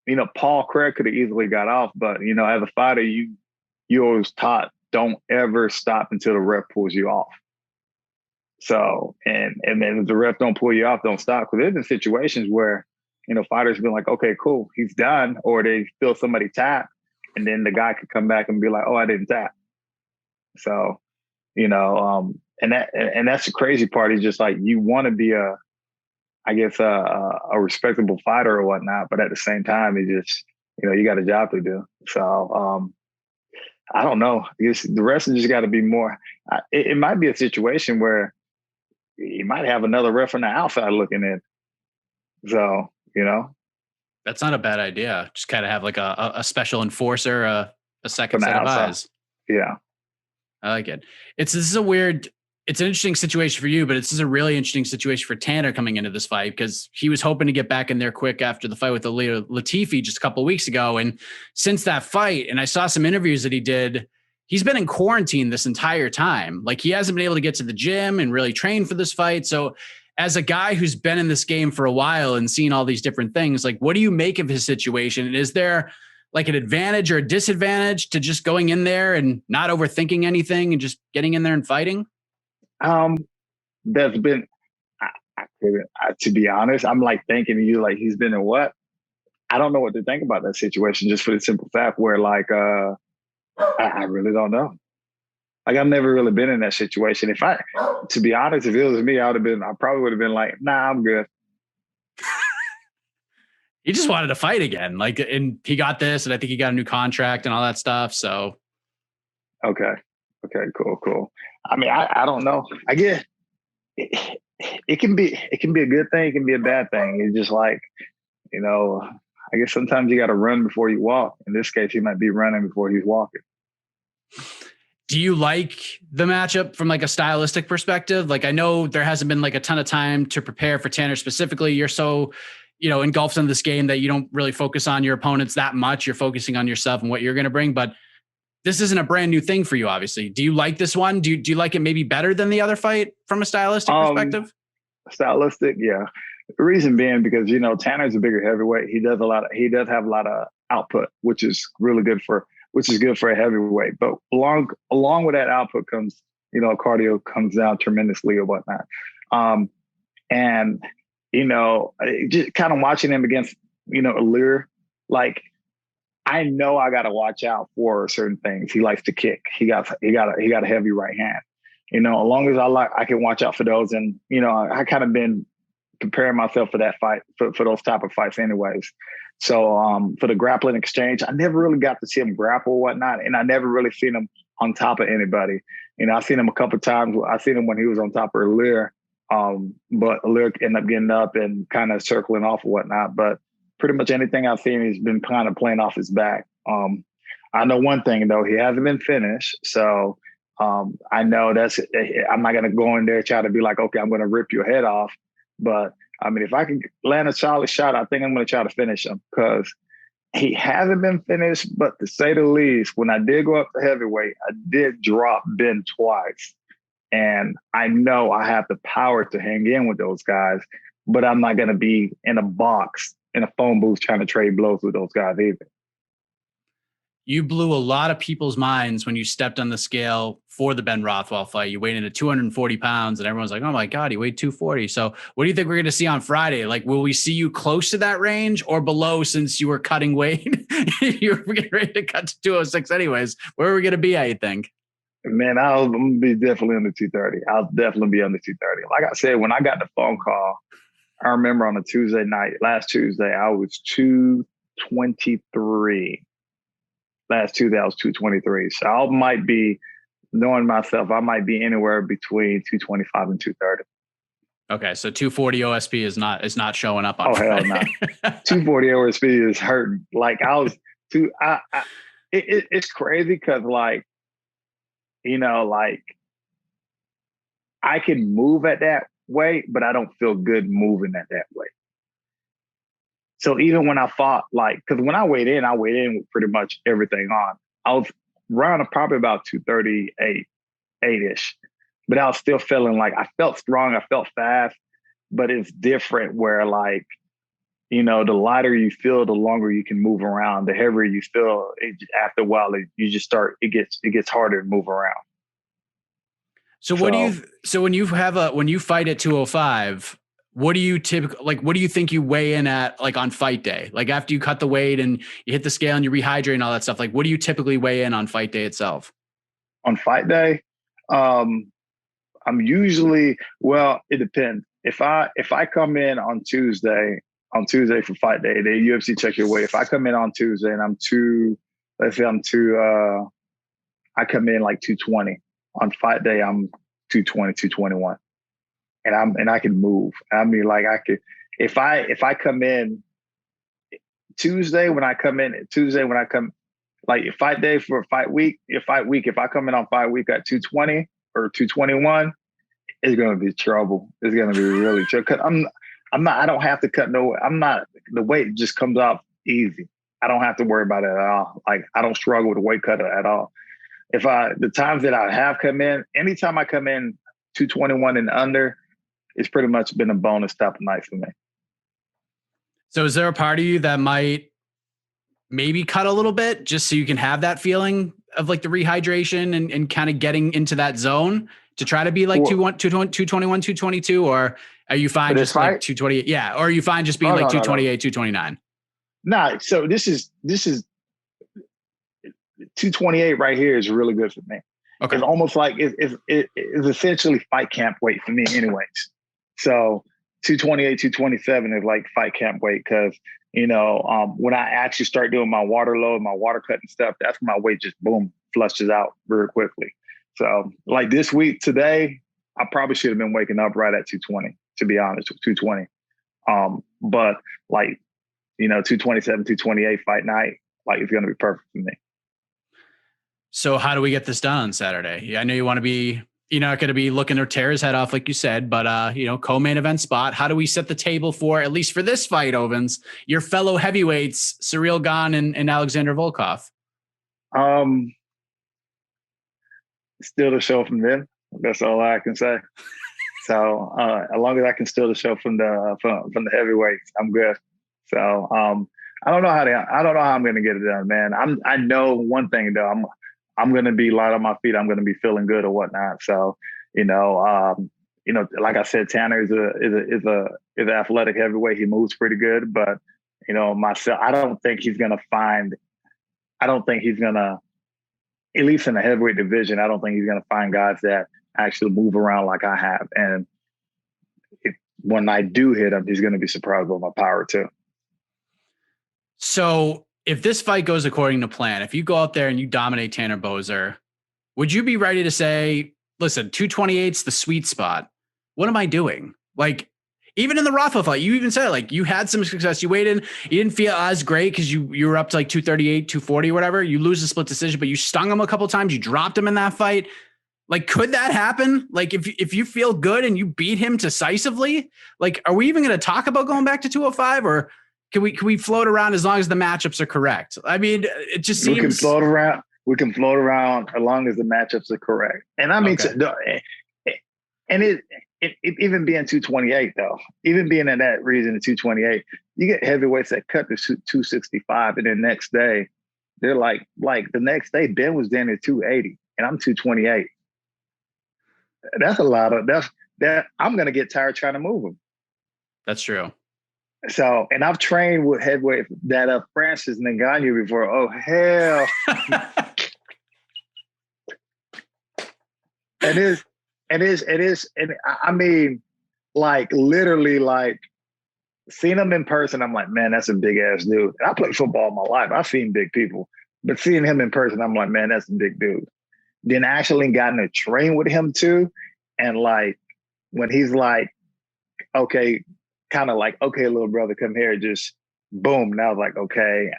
you know, Paul Craig could have easily got off, but, you know, as a fighter, you always taught, don't ever stop until the ref pulls you off. So, and then if the ref don't pull you off, don't stop. Because there's been situations where, you know, fighters have been like, okay, cool, he's done. Or they feel somebody tap, and then the guy could come back and be like, oh, I didn't tap. So, you know, and that's the crazy part. Is just like, you want to be a respectable fighter or whatnot, but at the same time, it just, you know, you got a job to do. So, I don't know. The rest just got to be more. It might be a situation where you might have another ref on the outside looking in. So, you know, that's not a bad idea. Just kind of have like a special enforcer, a second set of eyes. Yeah. I like it. It's an interesting situation for you, but it's a really interesting situation for Tanner coming into this fight, because he was hoping to get back in there quick after the fight with Aliyah Latifi just a couple of weeks ago. And since that fight, and I saw some interviews that he did, he's been in quarantine this entire time. Like, he hasn't been able to get to the gym and really train for this fight. So as a guy who's been in this game for a while and seen all these different things, like, what do you make of his situation? And is there like an advantage or a disadvantage to just going in there and not overthinking anything and just getting in there and fighting? There's been, to be honest, I'm like thinking to you, like, he's been in what? I don't know what to think about that situation, just for the simple fact where, like, I really don't know. Like, I've never really been in that situation. To be honest, if it was me, I probably would have been like, nah, I'm good. He just wanted to fight again. Like, and he got this, and I think he got a new contract and all that stuff. So. Okay, cool. I mean, I don't know. I guess it can be a good thing. It can be a bad thing. It's just like, you know, I guess sometimes you got to run before you walk. In this case, he might be running before he's walking. Do you like the matchup from like a stylistic perspective? Like, I know there hasn't been like a ton of time to prepare for Tanner specifically. You're so, you know, engulfed in this game that you don't really focus on your opponents that much. You're focusing on yourself and what you're going to bring. But this isn't a brand new thing for you, obviously. Do you like this one? Do you like it maybe better than the other fight from a stylistic perspective? Stylistic, yeah. The reason being because, you know, Tanner's a bigger heavyweight. He does have a lot of output, which is really good for a heavyweight. But along with that output comes, you know, cardio comes down tremendously or whatnot. And, you know, just kind of watching him against, you know, Allure, like, I know I got to watch out for certain things. He likes to kick. He got a heavy right hand. You know, as long as I can watch out for those. And, you know, I kind of been preparing myself for that fight, for those type of fights anyways. So for the grappling exchange, I never really got to see him grapple or whatnot. And I never really seen him on top of anybody. You know, I've seen him a couple of times. I've seen him when he was on top of Allure. But Allure ended up getting up and kind of circling off or whatnot. But pretty much anything I've seen, he's been kind of playing off his back. I know one thing, though, he hasn't been finished. So I know I'm not going to go in there and try to be like, okay, I'm going to rip your head off. But I mean, if I can land a solid shot, I think I'm going to try to finish him, because he hasn't been finished. But to say the least, when I did go up to heavyweight, I did drop Ben twice. And I know I have the power to hang in with those guys, but I'm not going to be in a box, in a phone booth trying to trade blows with those guys either. You blew a lot of people's minds when you stepped on the scale for the Ben Rothwell fight. You weighed in at 240 pounds and everyone's like, oh my God, he weighed 240. So what do you think we're going to see on Friday? Like, will we see you close to that range or below, since you were cutting weight? You were getting ready to cut to 206 anyways. Where are we going to be at, you think? Man, I'm going to be definitely under 230. I'll definitely be under 230. Like I said, when I got the phone call, I remember on a Tuesday night, last Tuesday, I was 223. last Tuesday I was 223. So I might be, knowing myself, I might be anywhere between 225 and 230. Okay, so 240 OSP is not showing up on Friday. Hell no. 240 OSP is hurting. Like I was it's crazy because like, you know, like I can move at that weight, but I don't feel good moving at that weight. So even when I fought, like, because when I weighed in with pretty much everything on. I was around probably about 238-ish, but I was still feeling like I felt strong, I felt fast, but it's different where like, you know, the lighter you feel, the longer you can move around. The heavier you feel, after a while, you just start. It gets harder to move around. So when you fight at 205, what do you typically like? What do you think you weigh in at, like on fight day? Like after you cut the weight and you hit the scale and you rehydrate and all that stuff. Like what do you typically weigh in on fight day itself? On fight day, I'm usually, well, it depends. If I come in on Tuesday for fight day, the UFC check your weight. If I come in on Tuesday and I come in like 220. On fight day, I'm 220, 221. And I can move. I mean, like I could, if I come in Tuesday, like fight day for fight week, if I come in on fight week at 220 or 221, it's going to be trouble. It's going to be really trouble. Cause I don't have to cut the weight just comes off easy. I don't have to worry about it at all. Like I don't struggle with the weight cutter at all. The times that I have come in, anytime I come in 221 and under, it's pretty much been a bonus type of night for me. So is there a part of you that might maybe cut a little bit just so you can have that feeling of like the rehydration and kind of getting into that zone to try to be like 221, 222, or are you fine just like 228? Yeah. Or are you fine just being 228, 229? Nah. So this is 228 right here is really good for me. Okay. It's almost like it's essentially fight camp weight for me anyways. So 228, 227 is like fight camp weight because, you know, when I actually start doing my water load, my water cut and stuff, that's when my weight just boom, flushes out very quickly. So like this week today, I probably should have been waking up right at 220, to be honest, 220. But like, you know, 227, 228 fight night, like it's going to be perfect for me. So how do we get this done on Saturday? Yeah, I know you're not going to be looking to tear his head off, like you said, but, you know, co-main event spot. How do we set the table for, at least for this fight, Ovince, your fellow heavyweights, Ciryl Gane and Alexander Volkov? Steal the show from them. That's all I can say. So as long as I can steal the show from the heavyweights, I'm good. So I don't know how I'm going to get it done, man. I know one thing though. I'm going to be light on my feet. I'm going to be feeling good or whatnot. So, you know, like I said, Tanner is an athletic heavyweight. He moves pretty good, but you know, myself, I don't think he's going to, at least in the heavyweight division, I don't think he's going to find guys that actually move around like I have. And when I do hit him, he's going to be surprised by my power too. So if this fight goes according to plan, if you go out there and you dominate Tanner Boser, would you be ready to say, listen, 228's the sweet spot? What am I doing? Like, even in the Rafa fight, you even said, like, you had some success. You weighed in, you didn't feel as great because you were up to like 238, 240, whatever. You lose the split decision, but you stung him a couple of times. You dropped him in that fight. Like, could that happen? Like, if you feel good and you beat him decisively, like, are we even going to talk about going back to 205, or can we float around as long as the matchups are correct? I mean, it just seems we can float around. We can float around as long as the matchups are correct. And I mean, okay. It even being 228 though, even being in that region of 228, you get heavyweights that cut to 265, and then next day they're like the next day Ben was down at 280, and I'm 228. That's a lot of that. I'm gonna get tired trying to move them. That's true. So, and I've trained with heavyweight that Francis Ngannou before. Oh hell! It is. And I mean, like literally, like seeing him in person, I'm like, man, that's a big ass dude. And I played football all my life. I've seen big people, But seeing him in person, I'm like, man, that's a big dude. Then actually gotten to train with him too. And like, when he's like, okay, kind of like, okay, little brother, come here, just boom. And I was like, okay,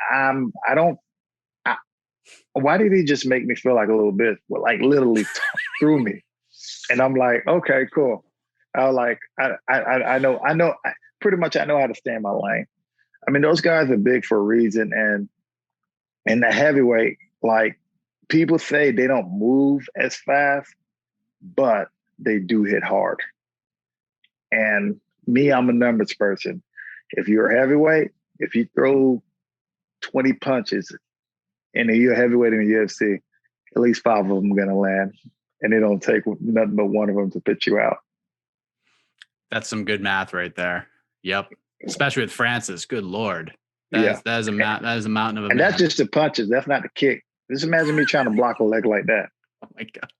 why did he just make me feel like a little bit, well, like literally through me? And I'm like, okay, cool. I was like, I know, pretty much I know how to stay in my lane. I mean, those guys are big for a reason. And in the heavyweight, like people say they don't move as fast, but they do hit hard. And me, I'm a numbers person. If you're a heavyweight, if you throw 20 punches and you're a heavyweight in the UFC, at least 5 of them are going to land. And it don't take nothing but one of them to pitch you out. That's some good math right there. Yep. Especially with Francis. Good Lord. That is a mountain of a And man. that's just the punches. That's not the kick. Just imagine me trying to block a leg like that. Oh my God.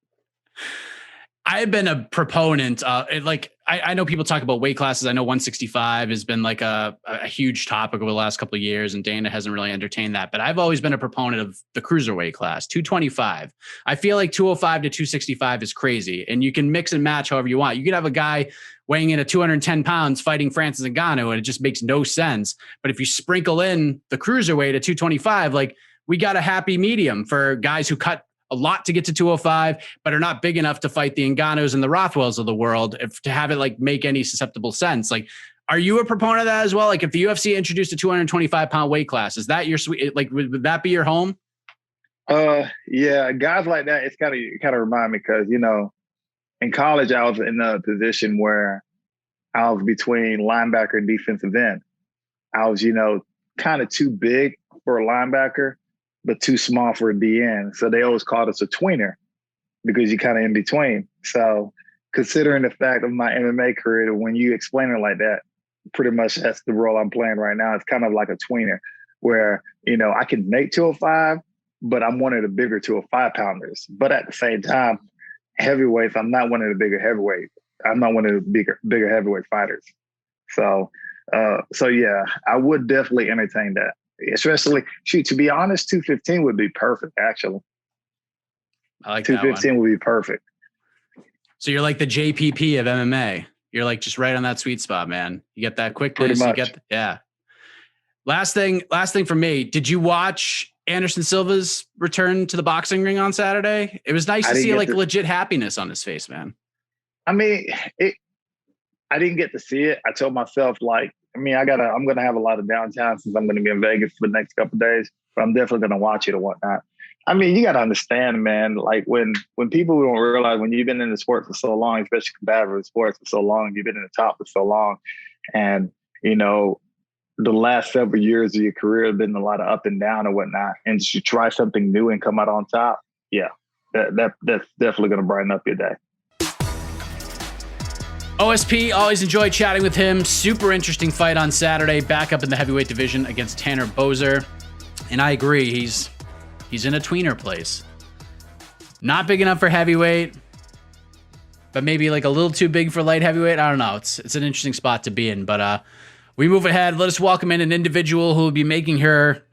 I've been a proponent. I know people talk about weight classes. I know 165 has been like a huge topic over the last couple of years, and Dana hasn't really entertained that. But I've always been a proponent of the cruiserweight class, 225. I feel like 205 to 265 is crazy, and you can mix and match however you want. You could have a guy weighing in at 210 pounds fighting Francis Ngannou, and it just makes no sense. But if you sprinkle in the cruiserweight at 225, like we got a happy medium for guys who cut a lot to get to 205, but are not big enough to fight the Ngannous and the Rothwells of the world, to have it like make any susceptible sense. Like, are you a proponent of that as well? Like, if the UFC introduced a 225-pound weight class, is that your sweet? Like, would that be your home? Yeah, guys like that. It's kind of remind me because in college I was in a position where I was between linebacker and defensive end. I was kind of too big for a linebacker, but too small for a DN. So they always called us a tweener because you're kind of in between. So considering the fact of my MMA career, when you explain it like that, pretty much that's the role I'm playing right now. It's kind of like a tweener where, I can make 205, but I'm one of the bigger 205 pounders. But at the same time, heavyweights, I'm not one of the bigger heavyweights. I'm not one of the bigger heavyweight fighters. So yeah, I would definitely entertain that. Especially, to be honest, 215 would be perfect, actually. I like 215 would be perfect. So you're like the JPP of MMA. You're like just right on that sweet spot, man. You get that quickness. Pretty much. You get yeah. Last thing for me. Did you watch Anderson Silva's return to the boxing ring on Saturday? It was nice to see legit happiness on his face, man. I mean, I didn't get to see it. I told myself, I'm going to have a lot of downtime since I'm going to be in Vegas for the next couple of days, but I'm definitely going to watch it or whatnot. I mean, you got to understand, man, like when people don't realize when you've been in the sport for so long, especially competitive sports for so long, you've been in the top for so long. And, the last several years of your career have been a lot of up and down or whatnot. And to try something new and come out on top. Yeah, that's definitely going to brighten up your day. OSP, always enjoyed chatting with him. Super interesting fight on Saturday, back up in the heavyweight division against Tanner Boser. And I agree, he's in a tweener place. Not big enough for heavyweight, but maybe like a little too big for light heavyweight. I don't know. It's an interesting spot to be in. But we move ahead. Let us welcome in an individual who will be making her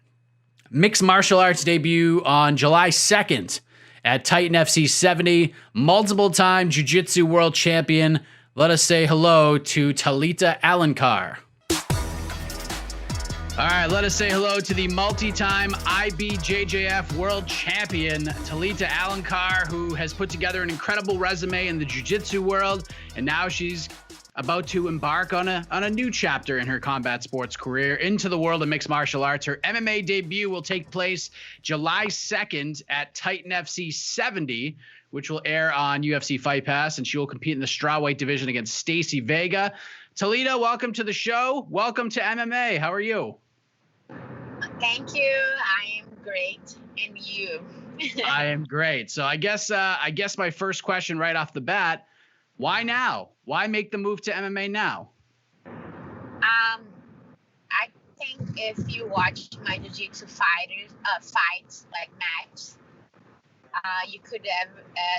mixed martial arts debut on July 2nd at Titan FC 70. Multiple-time jiu-jitsu world champion. Let us say hello to Talita Alencar. All right, let us say hello to the multi-time IBJJF world champion, Talita Alencar, who has put together an incredible resume in the jiu-jitsu world, and now she's about to embark on a new chapter in her combat sports career into the world of mixed martial arts. Her MMA debut will take place July 2nd at Titan FC 70, which will air on UFC Fight Pass, and she will compete in the strawweight division against Staci Vega. Talita, welcome to the show. Welcome to MMA. How are you? Thank you. I am great. And you? I am great. So I guess my first question right off the bat, why now? Why make the move to MMA now? I think if you watch my jiu-jitsu fights, like match, you could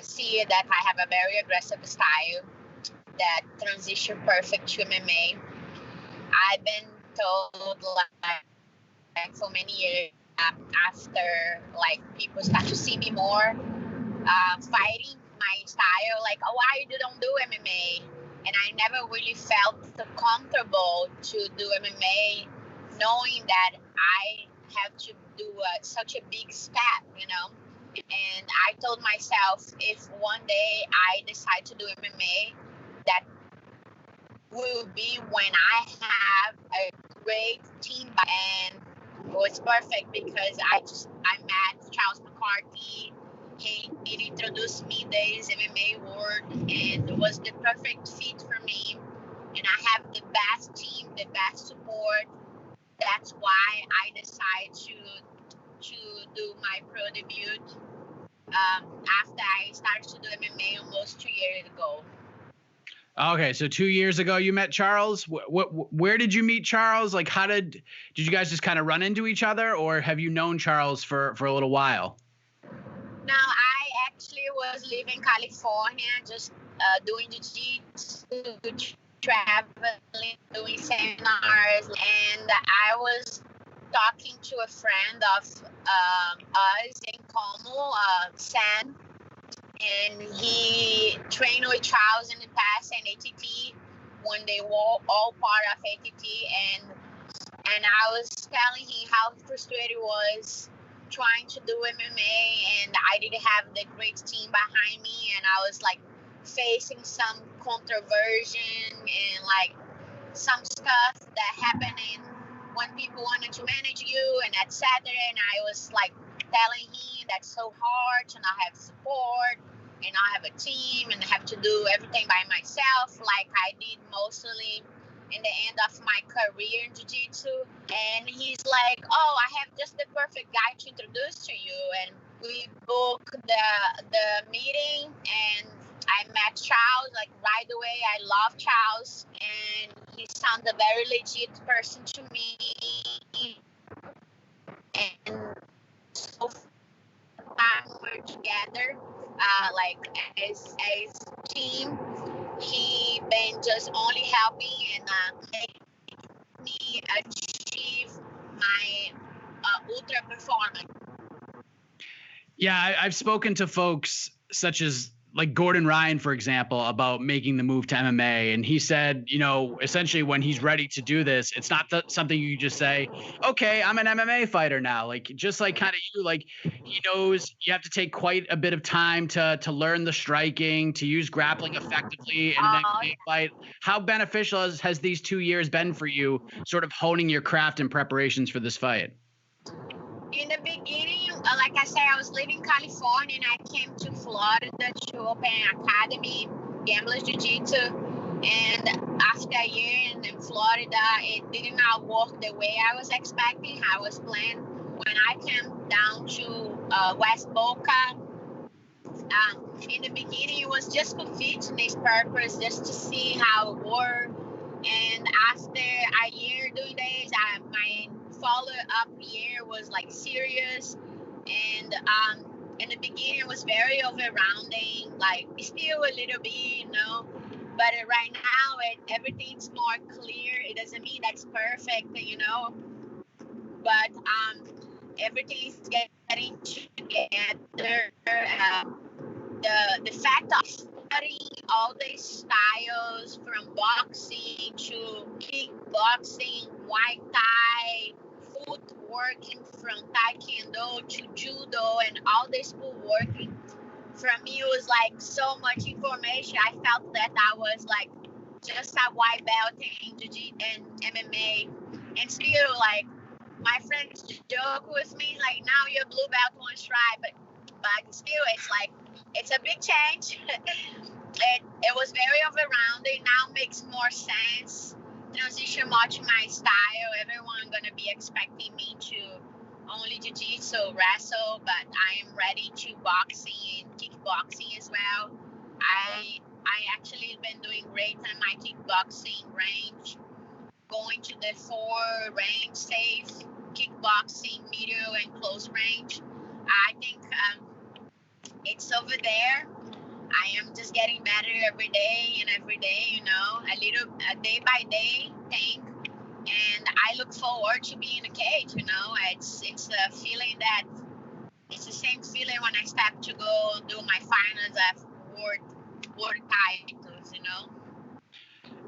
see that I have a very aggressive style that transition perfect to MMA. I've been told like for many years after like people start to see me more fighting my style, like, oh, why you don't do MMA? And I never really felt comfortable to do MMA, knowing that I have to do such a big step, you know. And I told myself, if one day I decide to do MMA, that will be when I have a great team. And it was perfect because I met Charles McCarthy. He introduced me this MMA world, and it was the perfect fit for me. And I have the best team, the best support. That's why I decided to do my pro debut after I started to do MMA almost 2 years ago. Okay, so 2 years ago you met Charles. Where did you meet Charles? Like, how did you guys just kind of run into each other, or have you known Charles for a little while? No, I actually was living in California, just doing jiu-jitsu, traveling, doing seminars, and I was talking to a friend of us in Como, Sam, and he trained with Charles in the past and ATT when they were all part of ATT, and I was telling him how frustrated it was trying to do MMA, and I didn't have the great team behind me, and I was like facing some controversy and like some stuff that happened when people wanted to manage you and etc. And I was like telling him that's so hard to not have support and not have a team and have to do everything by myself, like I did mostly in the end of my career in jiu-jitsu. And he's like, oh, I have just the perfect guy to introduce to you. And we booked the meeting, and I met Charles like right away. I love Charles, and he sounded a very legit person to me. And so far we're together, like as team. He been just only helping and making me achieve my ultra performance. Yeah, I've spoken to folks such as like Gordon Ryan, for example, about making the move to MMA. And he said, you know, essentially when he's ready to do this, it's not something you just say, okay, I'm an MMA fighter now. Like, just like kind of you, like he knows you have to take quite a bit of time to learn the striking, to use grappling effectively in an MMA fight. How beneficial has these 2 years been for you, sort of honing your craft and preparations for this fight? In the beginning, like I said, I was living in California, and I came to Florida to open an academy, Gamblers Jiu-Jitsu. And after a year in Florida, it did not work the way I was expecting. I was planning. When I came down to West Boca, in the beginning, it was just for fitness purpose, just to see how it worked. And after a year doing this, my follow-up year was like serious, and in the beginning it was very overwhelming, like still a little bit, you know, but right now everything's more clear. It doesn't mean that's perfect, you know, but everything is getting together. The fact of studying all these styles, from boxing to kickboxing, Muay Thai, footworking, from Taekwondo to Judo, and all this footworking, for me it was like so much information. I felt that I was like just a white belt in Jiu-Jitsu and MMA, and still like my friends joke with me like, now you're blue belt one stripe, but still it's like it's a big change. It was very overwhelming. Now makes more sense. Transition more to my style. Everyone gonna be expecting me to only jiu-jitsu, wrestle, but I am ready to boxing and kickboxing as well. I actually been doing great on my kickboxing range, going to the 4 range, safe kickboxing, medium and close range. I think it's over there. I am just getting better every day, you know, a day by day thing. And I look forward to being in a cage, you know. It's a feeling that it's the same feeling when I step to go do my finals at world titles, you know.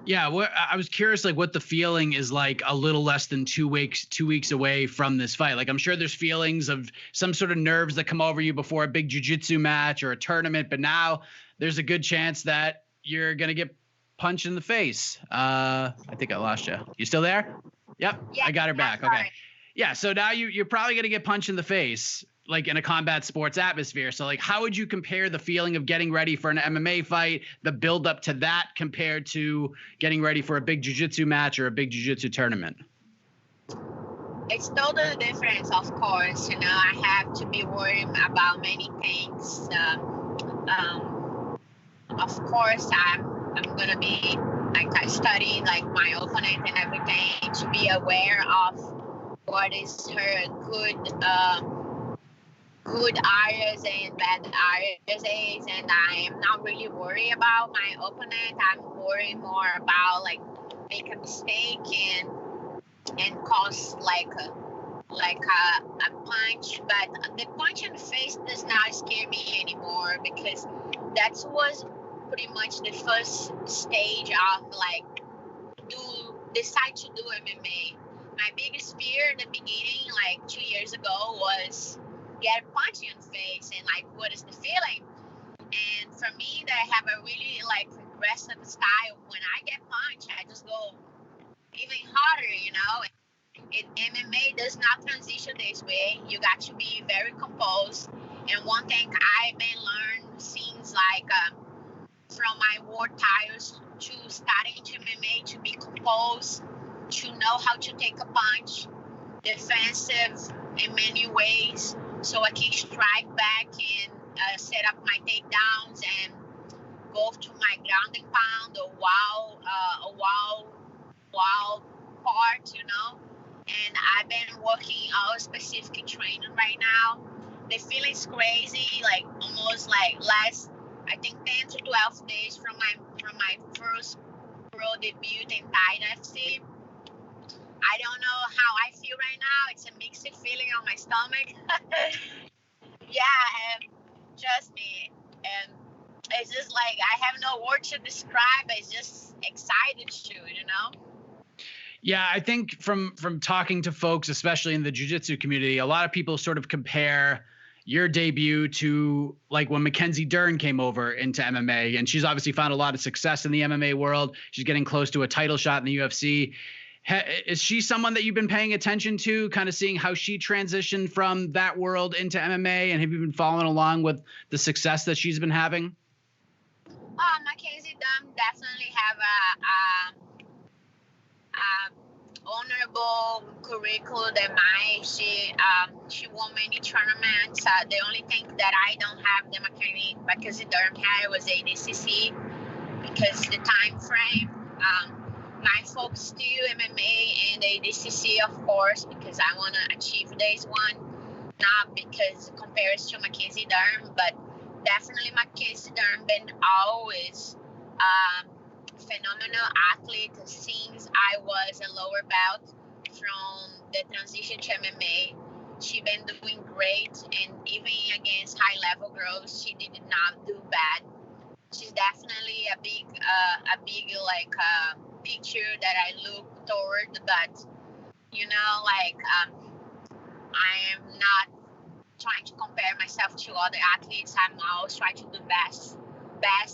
Yeah, I was curious, like, what the feeling is like a little less than 2 weeks away from this fight. Like, I'm sure there's feelings of some sort of nerves that come over you before a big jiu-jitsu match or a tournament, but now there's a good chance that you're gonna get punched in the face. I think I lost you. You still there? Yep, Yeah, I got her back. sorry. Okay. Yeah, so now you're probably gonna get punched in the face, like in a combat sports atmosphere. So, like, how would you compare the feeling of getting ready for an MMA fight, the build up to that, compared to getting ready for a big jiu-jitsu match or a big jiu-jitsu tournament? It's totally different, of course. You know, I have to be worried about many things. Of course, I'm gonna be like studying like my opponent and everything to be aware of what is her good areas and bad areas, and I am not really worried about my opponent. I'm worried more about like make a mistake and cause like a punch. But the punch in the face does not scare me anymore, because that was pretty much the first stage of like decide to do MMA. My biggest fear in the beginning, like 2 years ago, was get punched in the face and like what is the feeling. And for me, that I have a really like aggressive style. When I get punched, I just go even harder, you know. MMA does not transition this way. You got to be very composed. And one thing I've been learned since like from my world titles to starting to MMA, to be composed, to know how to take a punch, defensive in many ways, so I can strike back and set up my takedowns and go to my grounding pound or wow part, you know. And I've been working all specific training right now. The feeling's crazy, like almost like last, I think 10 to 12 days from my first pro debut in Thai FC. I don't know how I feel right now. It's a mixed feeling on my stomach. Yeah, and trust me, and it's just like I have no word to describe. It's just excited to, you know. Yeah, I think from talking to folks, especially in the jiu-jitsu community, a lot of people sort of compare your debut to like when Mackenzie Dern came over into MMA, and she's obviously found a lot of success in the MMA world. She's getting close to a title shot in the UFC. Is she someone that you've been paying attention to, kind of seeing how she transitioned from that world into MMA, and have you been following along with the success that she's been having? Mackenzie Dern definitely have a honorable curriculum than mine. She won many tournaments. The only thing that I don't have that Mackenzie Dern had was ADCC, because the time frame. My focus to MMA and ADCC, of course, because I want to achieve this one, not because compares to Mackenzie Dern, but definitely Mackenzie Dern been always phenomenal athlete since I was a lower belt. From the transition to MMA, she been doing great, and even against high level girls, she did not do bad. She's definitely a big like picture that I look toward, but you know, like I am not trying to compare myself to other athletes. I'm always trying to do best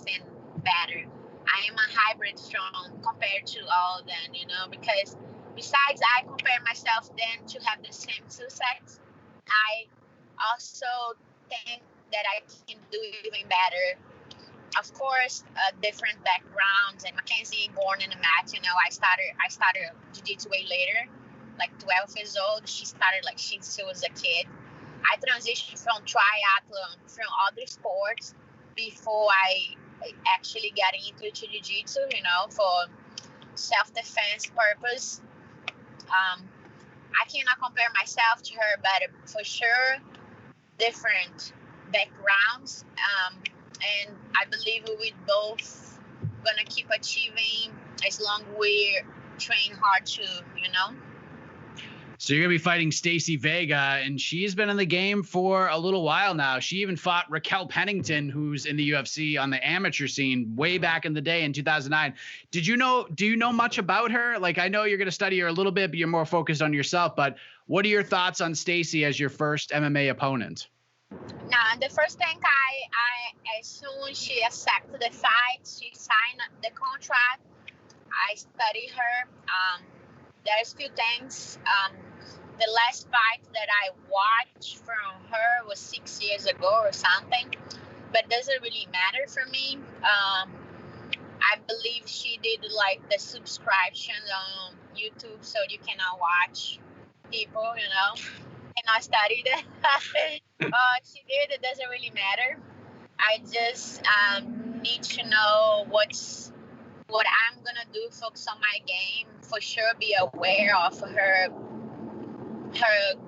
and better. I am a hybrid strong compared to all of them, you know, because besides I compare myself then to have the same success, I also think that I can do even better. Of course, different backgrounds, and Mackenzie born in a mat, you know. I started jiu-jitsu way later, like 12 years old. She started like she was a kid. I transitioned from triathlon, from other sports, before I actually got into jiu-jitsu, you know, for self-defense purpose. I cannot compare myself to her, but for sure, different backgrounds. And I believe we both gonna keep achieving as long we're train hard too, you know. So you're going to be fighting Staci Vega, and she's been in the game for a little while now. She even fought Raquel Pennington, who's in the UFC on the amateur scene way back in the day in 2009. Do you know much about her? Like, I know you're going to study her a little bit, but you're more focused on yourself. But what are your thoughts on Staci as your first MMA opponent? Now, the first thing I as soon as she accepted the fight, she signed the contract, I studied her. There's few things. The last fight that I watched from her was 6 years ago or something, but doesn't really matter for me. I believe she did like the subscription on YouTube, so you cannot watch people, you know. And I studied it. She did. It doesn't really matter. I just need to know what I'm gonna do. Focus on my game for sure. Be aware of her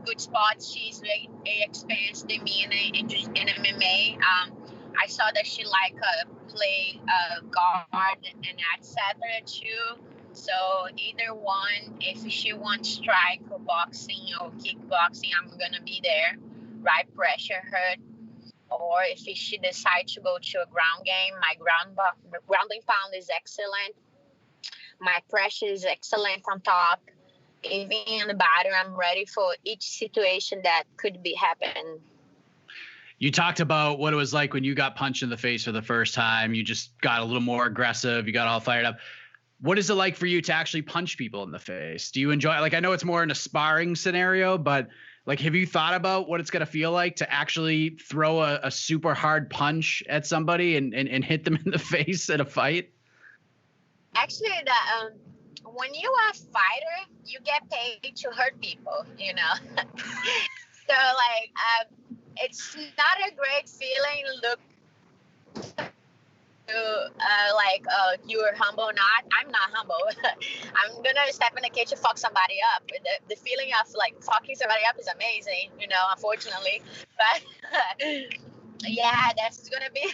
good spots. She's very experienced in me in MMA. I saw that she play guard and etc. too. So either one, if she wants strike or boxing or kickboxing, I'm gonna be there. Right, pressure her. Or if she decides to go to a ground game, my grounding pound is excellent. My pressure is excellent on top. Even in the bottom, I'm ready for each situation that could be happening. You talked about what it was like when you got punched in the face for the first time. You just got a little more aggressive. You got all fired up. What is it like for you to actually punch people in the face? Do you enjoy it? Like, I know it's more in a sparring scenario, but like, have you thought about what it's going to feel like to actually throw a super hard punch at somebody and hit them in the face at a fight? Actually, when you are a fighter, you get paid to hurt people, you know. So it's not a great feeling. Look, you are humble or not. I'm not humble. I'm gonna step in the cage and fuck somebody up. The feeling of fucking somebody up is amazing, you know, unfortunately. But yeah, that's gonna be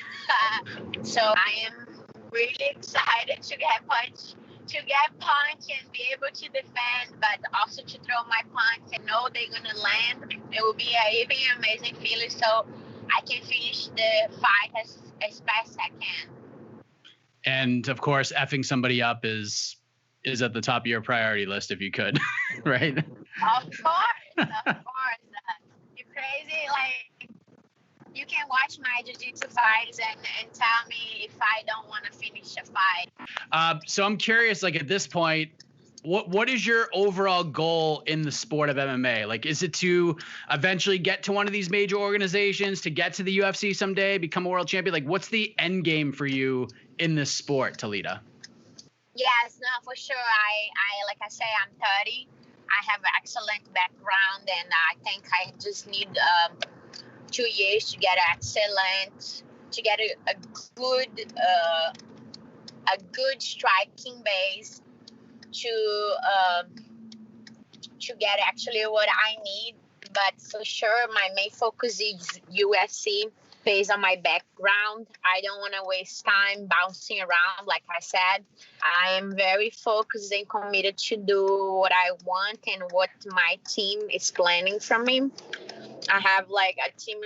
so I am really excited to get punched and be able to defend, but also to throw my punch and know they're gonna land. It will be an even amazing feeling, so I can finish the fight as fast as I can. And of course, effing somebody up is at the top of your priority list if you could, right? Of course. You're crazy. You can watch my jiu-jitsu fights and tell me if I don't want to finish a fight. So I'm curious, at this point, what is your overall goal in the sport of MMA? Like, is it to eventually get to one of these major organizations, to get to the UFC someday, become a world champion? Like, what's the end game for you in this sport, Talita? Yes, no, for sure. I like I say, I'm 30. I have an excellent background, and I think I just need 2 years to get excellent, to get a good striking base, to get actually what I need. But for sure, my main focus is UFC based on my background. I don't want to waste time bouncing around. Like I said, I am very focused and committed to do what I want and what my team is planning from me. I have a team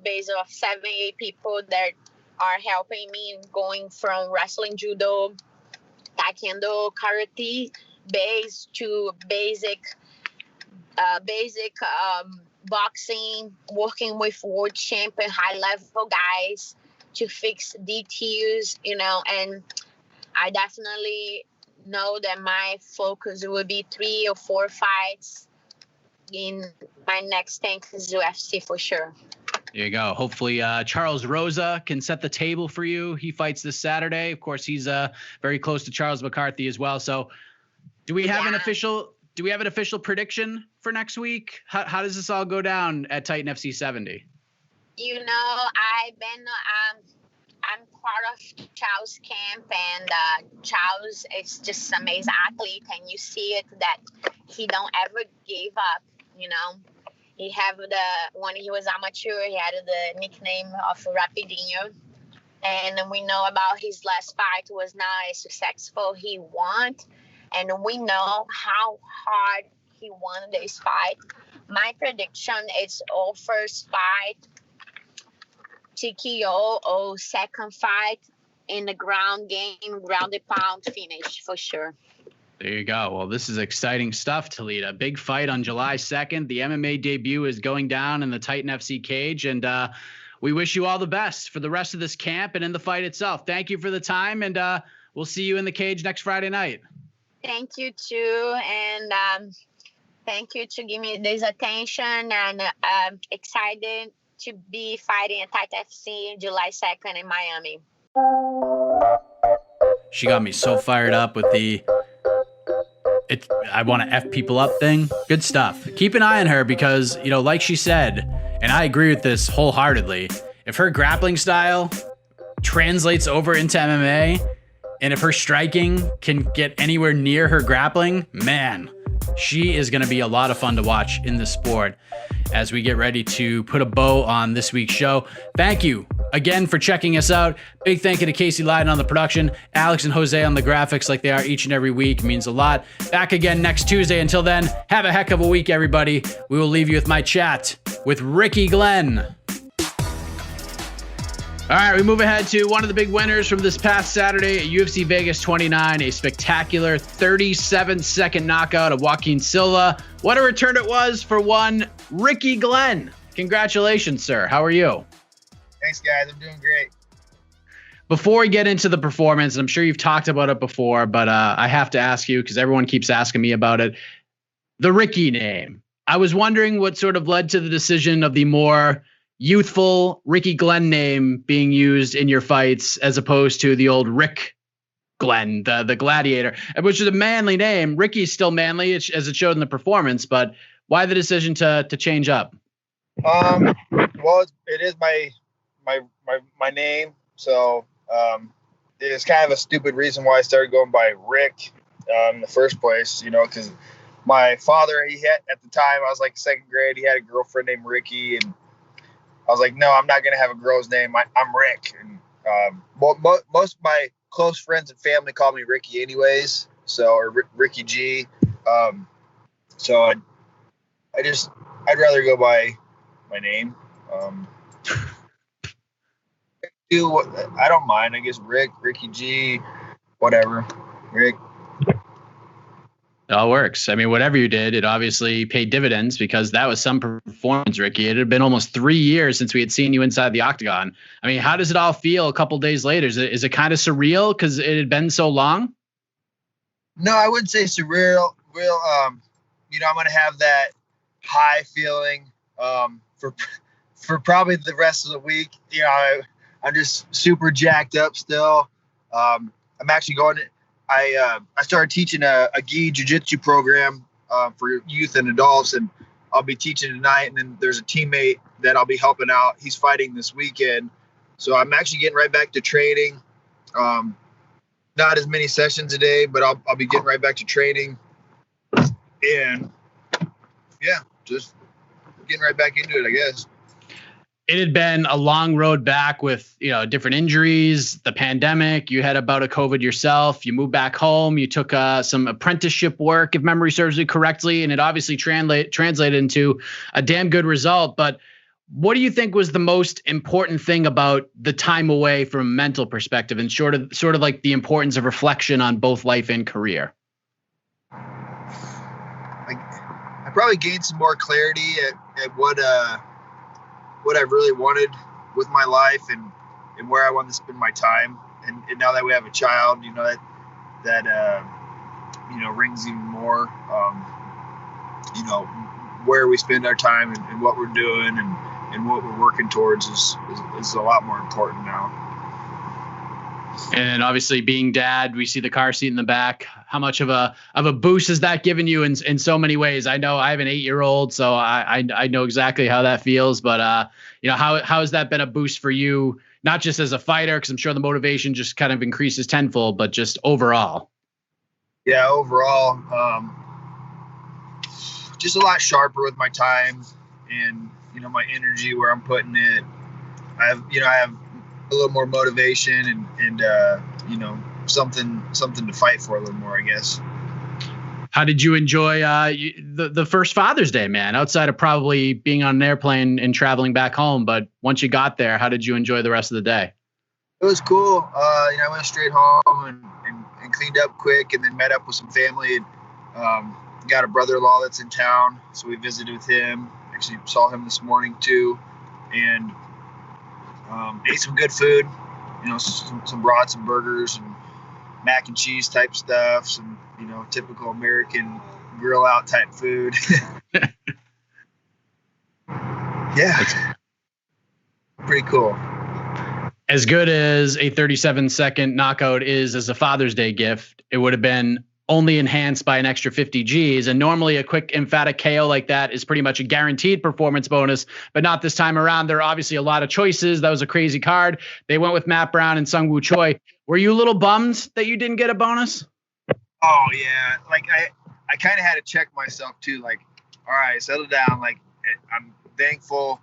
based of 7-8 people that are helping me in going from wrestling, judo, taekwondo, karate base to basic boxing, working with world champion, high level guys to fix DTUs, you know, and I definitely know that my focus will be 3 or 4 fights in my next tank is UFC for sure. There you go. Hopefully Charles Rosa can set the table for you. He fights this Saturday. Of course, he's very close to Charles McCarthy as well. So do we have an official prediction for next week? How does this all go down at Titan FC 70? You know, I'm part of Charles' camp, and Charles is just an amazing athlete, and you see it that he don't ever give up, you know. When he was amateur, he had the nickname of Rapidinho. And we know about his last fight was not as successful. He won. and we know how hard he won this fight. My prediction is all first fight TKO or second fight in the ground game, ground and pound finish for sure. There you go. Well, this is exciting stuff, Talita. Big fight on July 2nd. The MMA debut is going down in the Titan FC cage, and we wish you all the best for the rest of this camp and in the fight itself. Thank you for the time, and we'll see you in the cage next Friday night. Thank you, too, and thank you to give me this attention, and excited to be fighting at Titan FC July 2nd in Miami. She got me so fired up with the I want to F people up thing. Good stuff. Keep an eye on her because, you know, like she said, and I agree with this wholeheartedly, if her grappling style translates over into MMA, and if her striking can get anywhere near her grappling, man, she is going to be a lot of fun to watch in this sport as we get ready to put a bow on this week's show. Thank you again for checking us out. Big thank you to Casey Lyden on the production, Alex and Jose on the graphics like they are each and every week. It means a lot. Back again next Tuesday. Until then, have a heck of a week, everybody. We will leave you with my chat with Ricky Glenn. All right, we move ahead to one of the big winners from this past Saturday at UFC Vegas 29, a spectacular 37-second knockout of Joaquim Silva. What a return it was for one Ricky Glenn. Congratulations, sir. How are you? Thanks, guys. I'm doing great. Before we get into the performance, and I'm sure you've talked about it before, but I have to ask you because everyone keeps asking me about it. The Ricky name. I was wondering what sort of led to the decision of the more youthful Ricky Glenn name being used in your fights as opposed to the old Rick Glenn, the gladiator, which is a manly name. Ricky's still manly as it showed in the performance, but why the decision to change up? Well, it is my name. So it's kind of a stupid reason why I started going by Rick in the first place, you know, because my father, he had, at the time, I was like second grade, he had a girlfriend named Ricky, and I was like, no, I'm not going to have a girl's name. I'm Rick. And most of my close friends and family call me Ricky anyways. So, or Ricky G. So I'd rather go by my name. I don't mind. I guess Ricky G, whatever. Rick. It all works. I mean, whatever you did, it obviously paid dividends because that was some performance, Ricky. It had been almost 3 years since we had seen you inside the octagon. I mean, how does it all feel a couple days later? Is it kind of surreal because it had been so long? No, I wouldn't say surreal. Real, you know, I'm going to have that high feeling for probably the rest of the week. You know, I'm just super jacked up still. I'm actually going to. I started teaching a gi jiu-jitsu program for youth and adults, and I'll be teaching tonight. And then there's a teammate that I'll be helping out. He's fighting this weekend, so I'm actually getting right back to training. Not as many sessions a day, but I'll be getting right back to training, and yeah, just getting right back into it, I guess. It had been a long road back with, you know, different injuries, the pandemic. You had a bout of COVID yourself. You moved back home. You took some apprenticeship work, if memory serves me correctly, and it obviously translated into a damn good result. But what do you think was the most important thing about the time away from a mental perspective and sort of like the importance of reflection on both life and career? I probably gained some more clarity at what I really wanted with my life and where I want to spend my time. And now that we have a child, you know, that you know, rings even more, you know, where we spend our time and what we're doing and what we're working towards is a lot more important now. And obviously being dad, we see the car seat in the back. How much of a boost has that given you in so many ways? I know I have an 8-year-old, so I know exactly how that feels. But you know, how has that been a boost for you? Not just as a fighter, because I'm sure the motivation just kind of increases tenfold, but just overall. Yeah, overall, just a lot sharper with my time and, you know, my energy, where I'm putting it. I have a little more motivation and you know, something to fight for a little more, I guess. How did you enjoy the first Father's Day, man? Outside of probably being on an airplane and traveling back home, but once you got there, how did you enjoy the rest of the day? It was cool. I went straight home and cleaned up quick, and then met up with some family. And got a brother-in-law that's in town, so we visited with him. Actually saw him this morning too, and ate some good food. Some brats and burgers and mac and cheese type stuff. Some typical American grill out type food. Yeah, pretty cool. As good as a 37-second knockout is as a Father's Day gift, it would have been only enhanced by an extra 50 Gs. And normally a quick emphatic KO like that is pretty much a guaranteed performance bonus, but not this time around. There are obviously a lot of choices. That was a crazy card. They went with Matt Brown and Sung Woo Choi. Were you a little bummed that you didn't get a bonus? Oh yeah. Like I kind of had to check myself too. Like, all right, settle down. Like, I'm thankful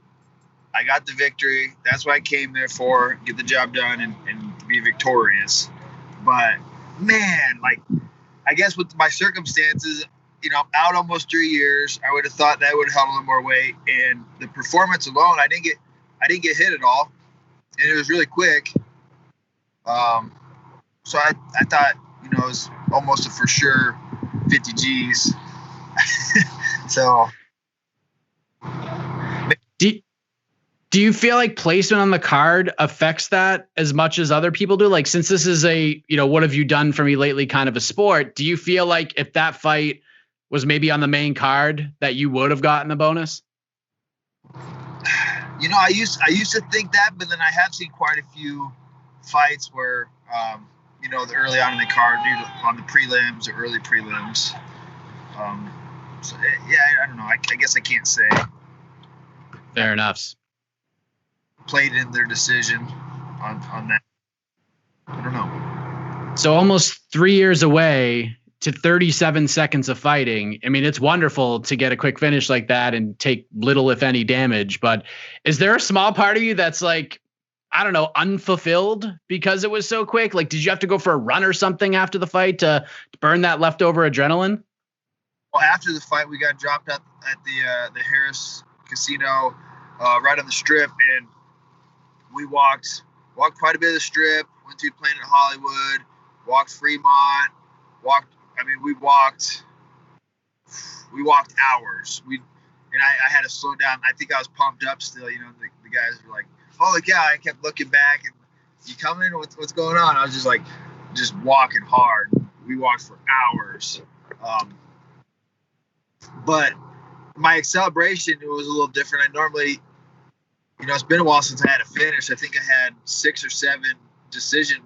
I got the victory. That's what I came there for, get the job done and be victorious. But man, like, I guess with my circumstances, I'm out almost 3 years. I would have thought that would have held a little more weight. And the performance alone, I didn't get hit at all. And it was really quick. So I thought, it was almost a for sure 50 Gs. So. Do you feel like placement on the card affects that as much as other people do? Like, since this is a, what have you done for me lately kind of a sport, do you feel like if that fight was maybe on the main card that you would have gotten a bonus? I used to think that, but then I have seen quite a few fights where, the early on in the card, on the prelims or early prelims. So yeah, I don't know. I guess I can't say. Fair enough. Played in their decision on that. I don't know. So almost 3 years away to 37 seconds of fighting. I mean, it's wonderful to get a quick finish like that and take little, if any, damage. But is there a small part of you that's like, I don't know, unfulfilled because it was so quick? Like, did you have to go for a run or something after the fight to burn that leftover adrenaline? Well, after the fight, we got dropped at the Harris Casino right on the Strip, and we walked quite a bit of the Strip, went to Planet Hollywood, walked Fremont, we walked hours. I had to slow down. I think I was pumped up still. The guys were like, holy cow. I kept looking back and, you coming? What's going on? I was just walking hard. We walked for hours. But my celebration, it was a little different. I normally, it's been a while since I had a finish. I think I had 6 or 7 decision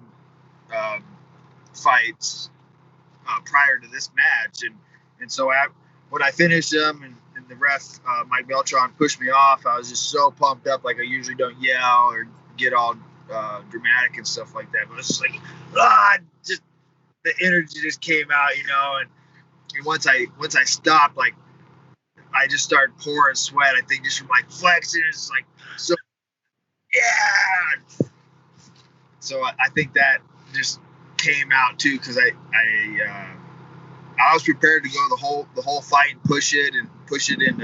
fights prior to this match. And so when I finished them and the ref, Mike Beltran, pushed me off, I was just so pumped up. Like, I usually don't yell or get all dramatic and stuff like that. But it's just like, just the energy just came out, and once I stopped, like, I just started pouring sweat. I think just from like flexing, it's like, so yeah. So I think that just came out too, because I was prepared to go the whole fight and push it in.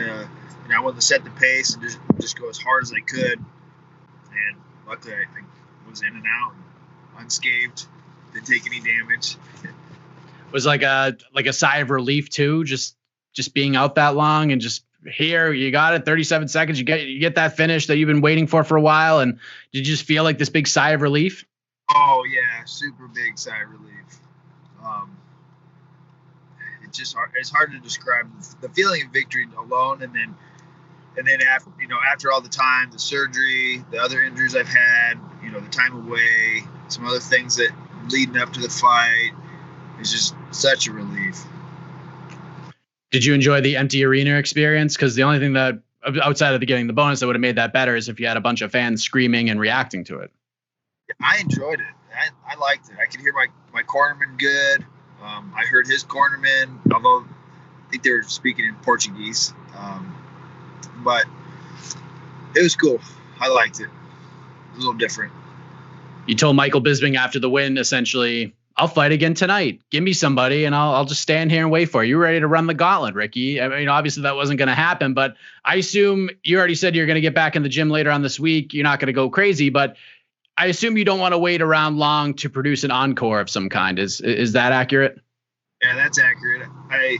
I wanted to set the pace and just go as hard as I could. And luckily, I was in and out, unscathed, didn't take any damage. Was like a sigh of relief too, just being out that long and just here, you got it, 37 seconds, you get that finish that you've been waiting for a while. And did you just feel like this big sigh of relief? Oh yeah, super big sigh of relief. It's hard to describe the feeling of victory alone, and then after all the time, the surgery, the other injuries I've had, the time away, some other things that leading up to the fight, it's just such a relief. Did you enjoy the empty arena experience? Because the only thing that, outside of getting the bonus, that would have made that better is if you had a bunch of fans screaming and reacting to it. I enjoyed it. I liked it. I could hear my cornerman good. I heard his cornerman, although I think they were speaking in Portuguese. But it was cool. I liked it. It was a little different. You told Michael Bisping after the win, essentially, I'll fight again tonight. Give me somebody and I'll just stand here and wait for you. You're ready to run the gauntlet, Ricky. I mean, obviously that wasn't going to happen, but I assume you already said you're going to get back in the gym later on this week. You're not going to go crazy, but I assume you don't want to wait around long to produce an encore of some kind. Is that accurate? Yeah, that's accurate. I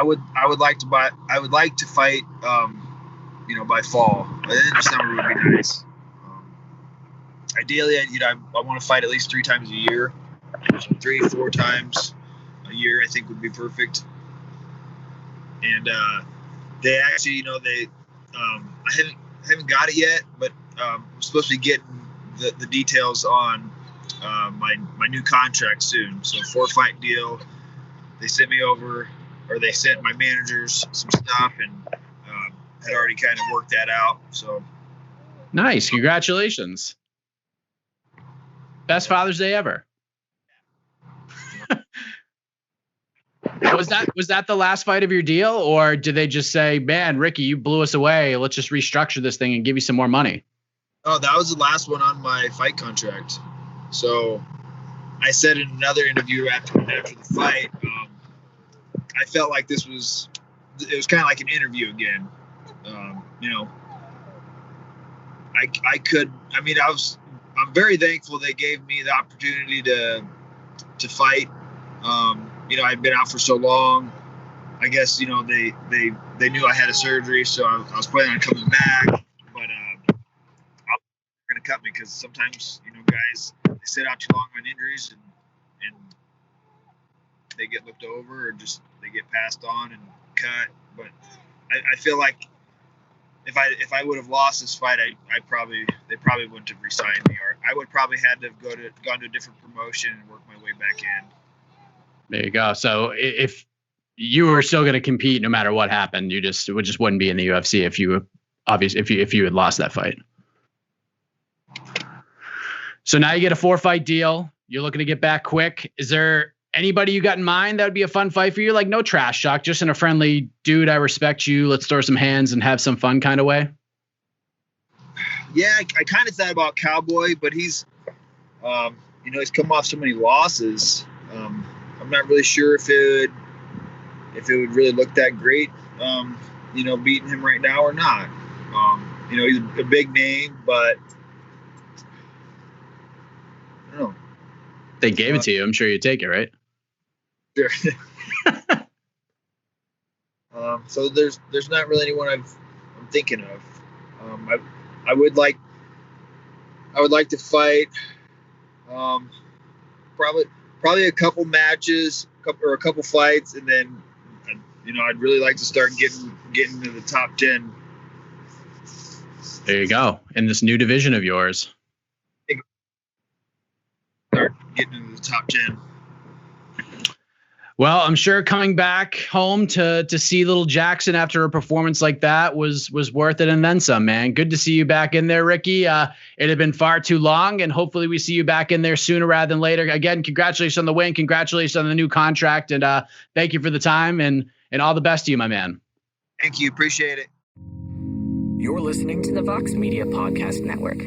would like to fight, by fall. I think the summer would be nice. Ideally, I want to fight at least 3 times a year. So 3-4 times a year, I think would be perfect. And they actually, I haven't got it yet, but I'm supposed to be getting the details on my new contract soon. So 4-fight deal. They sent me over, or they sent my managers some stuff, and had already kind of worked that out. So nice, congratulations! Best Father's Day ever. Was that the last fight of your deal, or did they just say, man, Ricky, you blew us away, let's just restructure this thing and give you some more money? Oh, that was the last one on my fight contract. So I said in another interview after the fight, I felt like it was kind of like an interview again. I'm very thankful they gave me the opportunity to fight. I'd been out for so long. I guess, they knew I had a surgery, so I was planning on coming back, but they're going to cut me because sometimes, guys, they sit out too long on injuries and they get looked over or just they get passed on and cut. But I feel like if I would have lost this fight, they probably wouldn't have re-signed me, or I would probably had to have gone to a different promotion and work my way back in. There you go. So if you were still going to compete no matter what happened, you just wouldn't be in the UFC if you had lost that fight. So now you get a 4-fight deal. You're looking to get back quick. Is there anybody you got in mind that would be a fun fight for you? Like no trash talk, just in a friendly, dude, I respect you, let's throw some hands and have some fun kind of way? Yeah, I kind of thought about Cowboy, but he's come off so many losses. I'm not really sure if it would really look that great, beating him right now or not. He's a big name, but I don't know. They gave it to you. I'm sure you'd take it, right? Sure. So there's not really anyone I'm thinking of. I would like to fight. Probably a couple matches, a couple fights, and then I'd really like to start getting into the top 10. There you go. In this new division of yours. Start getting into the top 10. Well, I'm sure coming back home to see little Jackson after a performance like that was worth it and then some, man. Good to see you back in there, Ricky. It had been far too long, and hopefully we see you back in there sooner rather than later. Again, congratulations on the win. Congratulations on the new contract, and thank you for the time, and all the best to you, my man. Thank you. Appreciate it. You're listening to the Vox Media Podcast Network.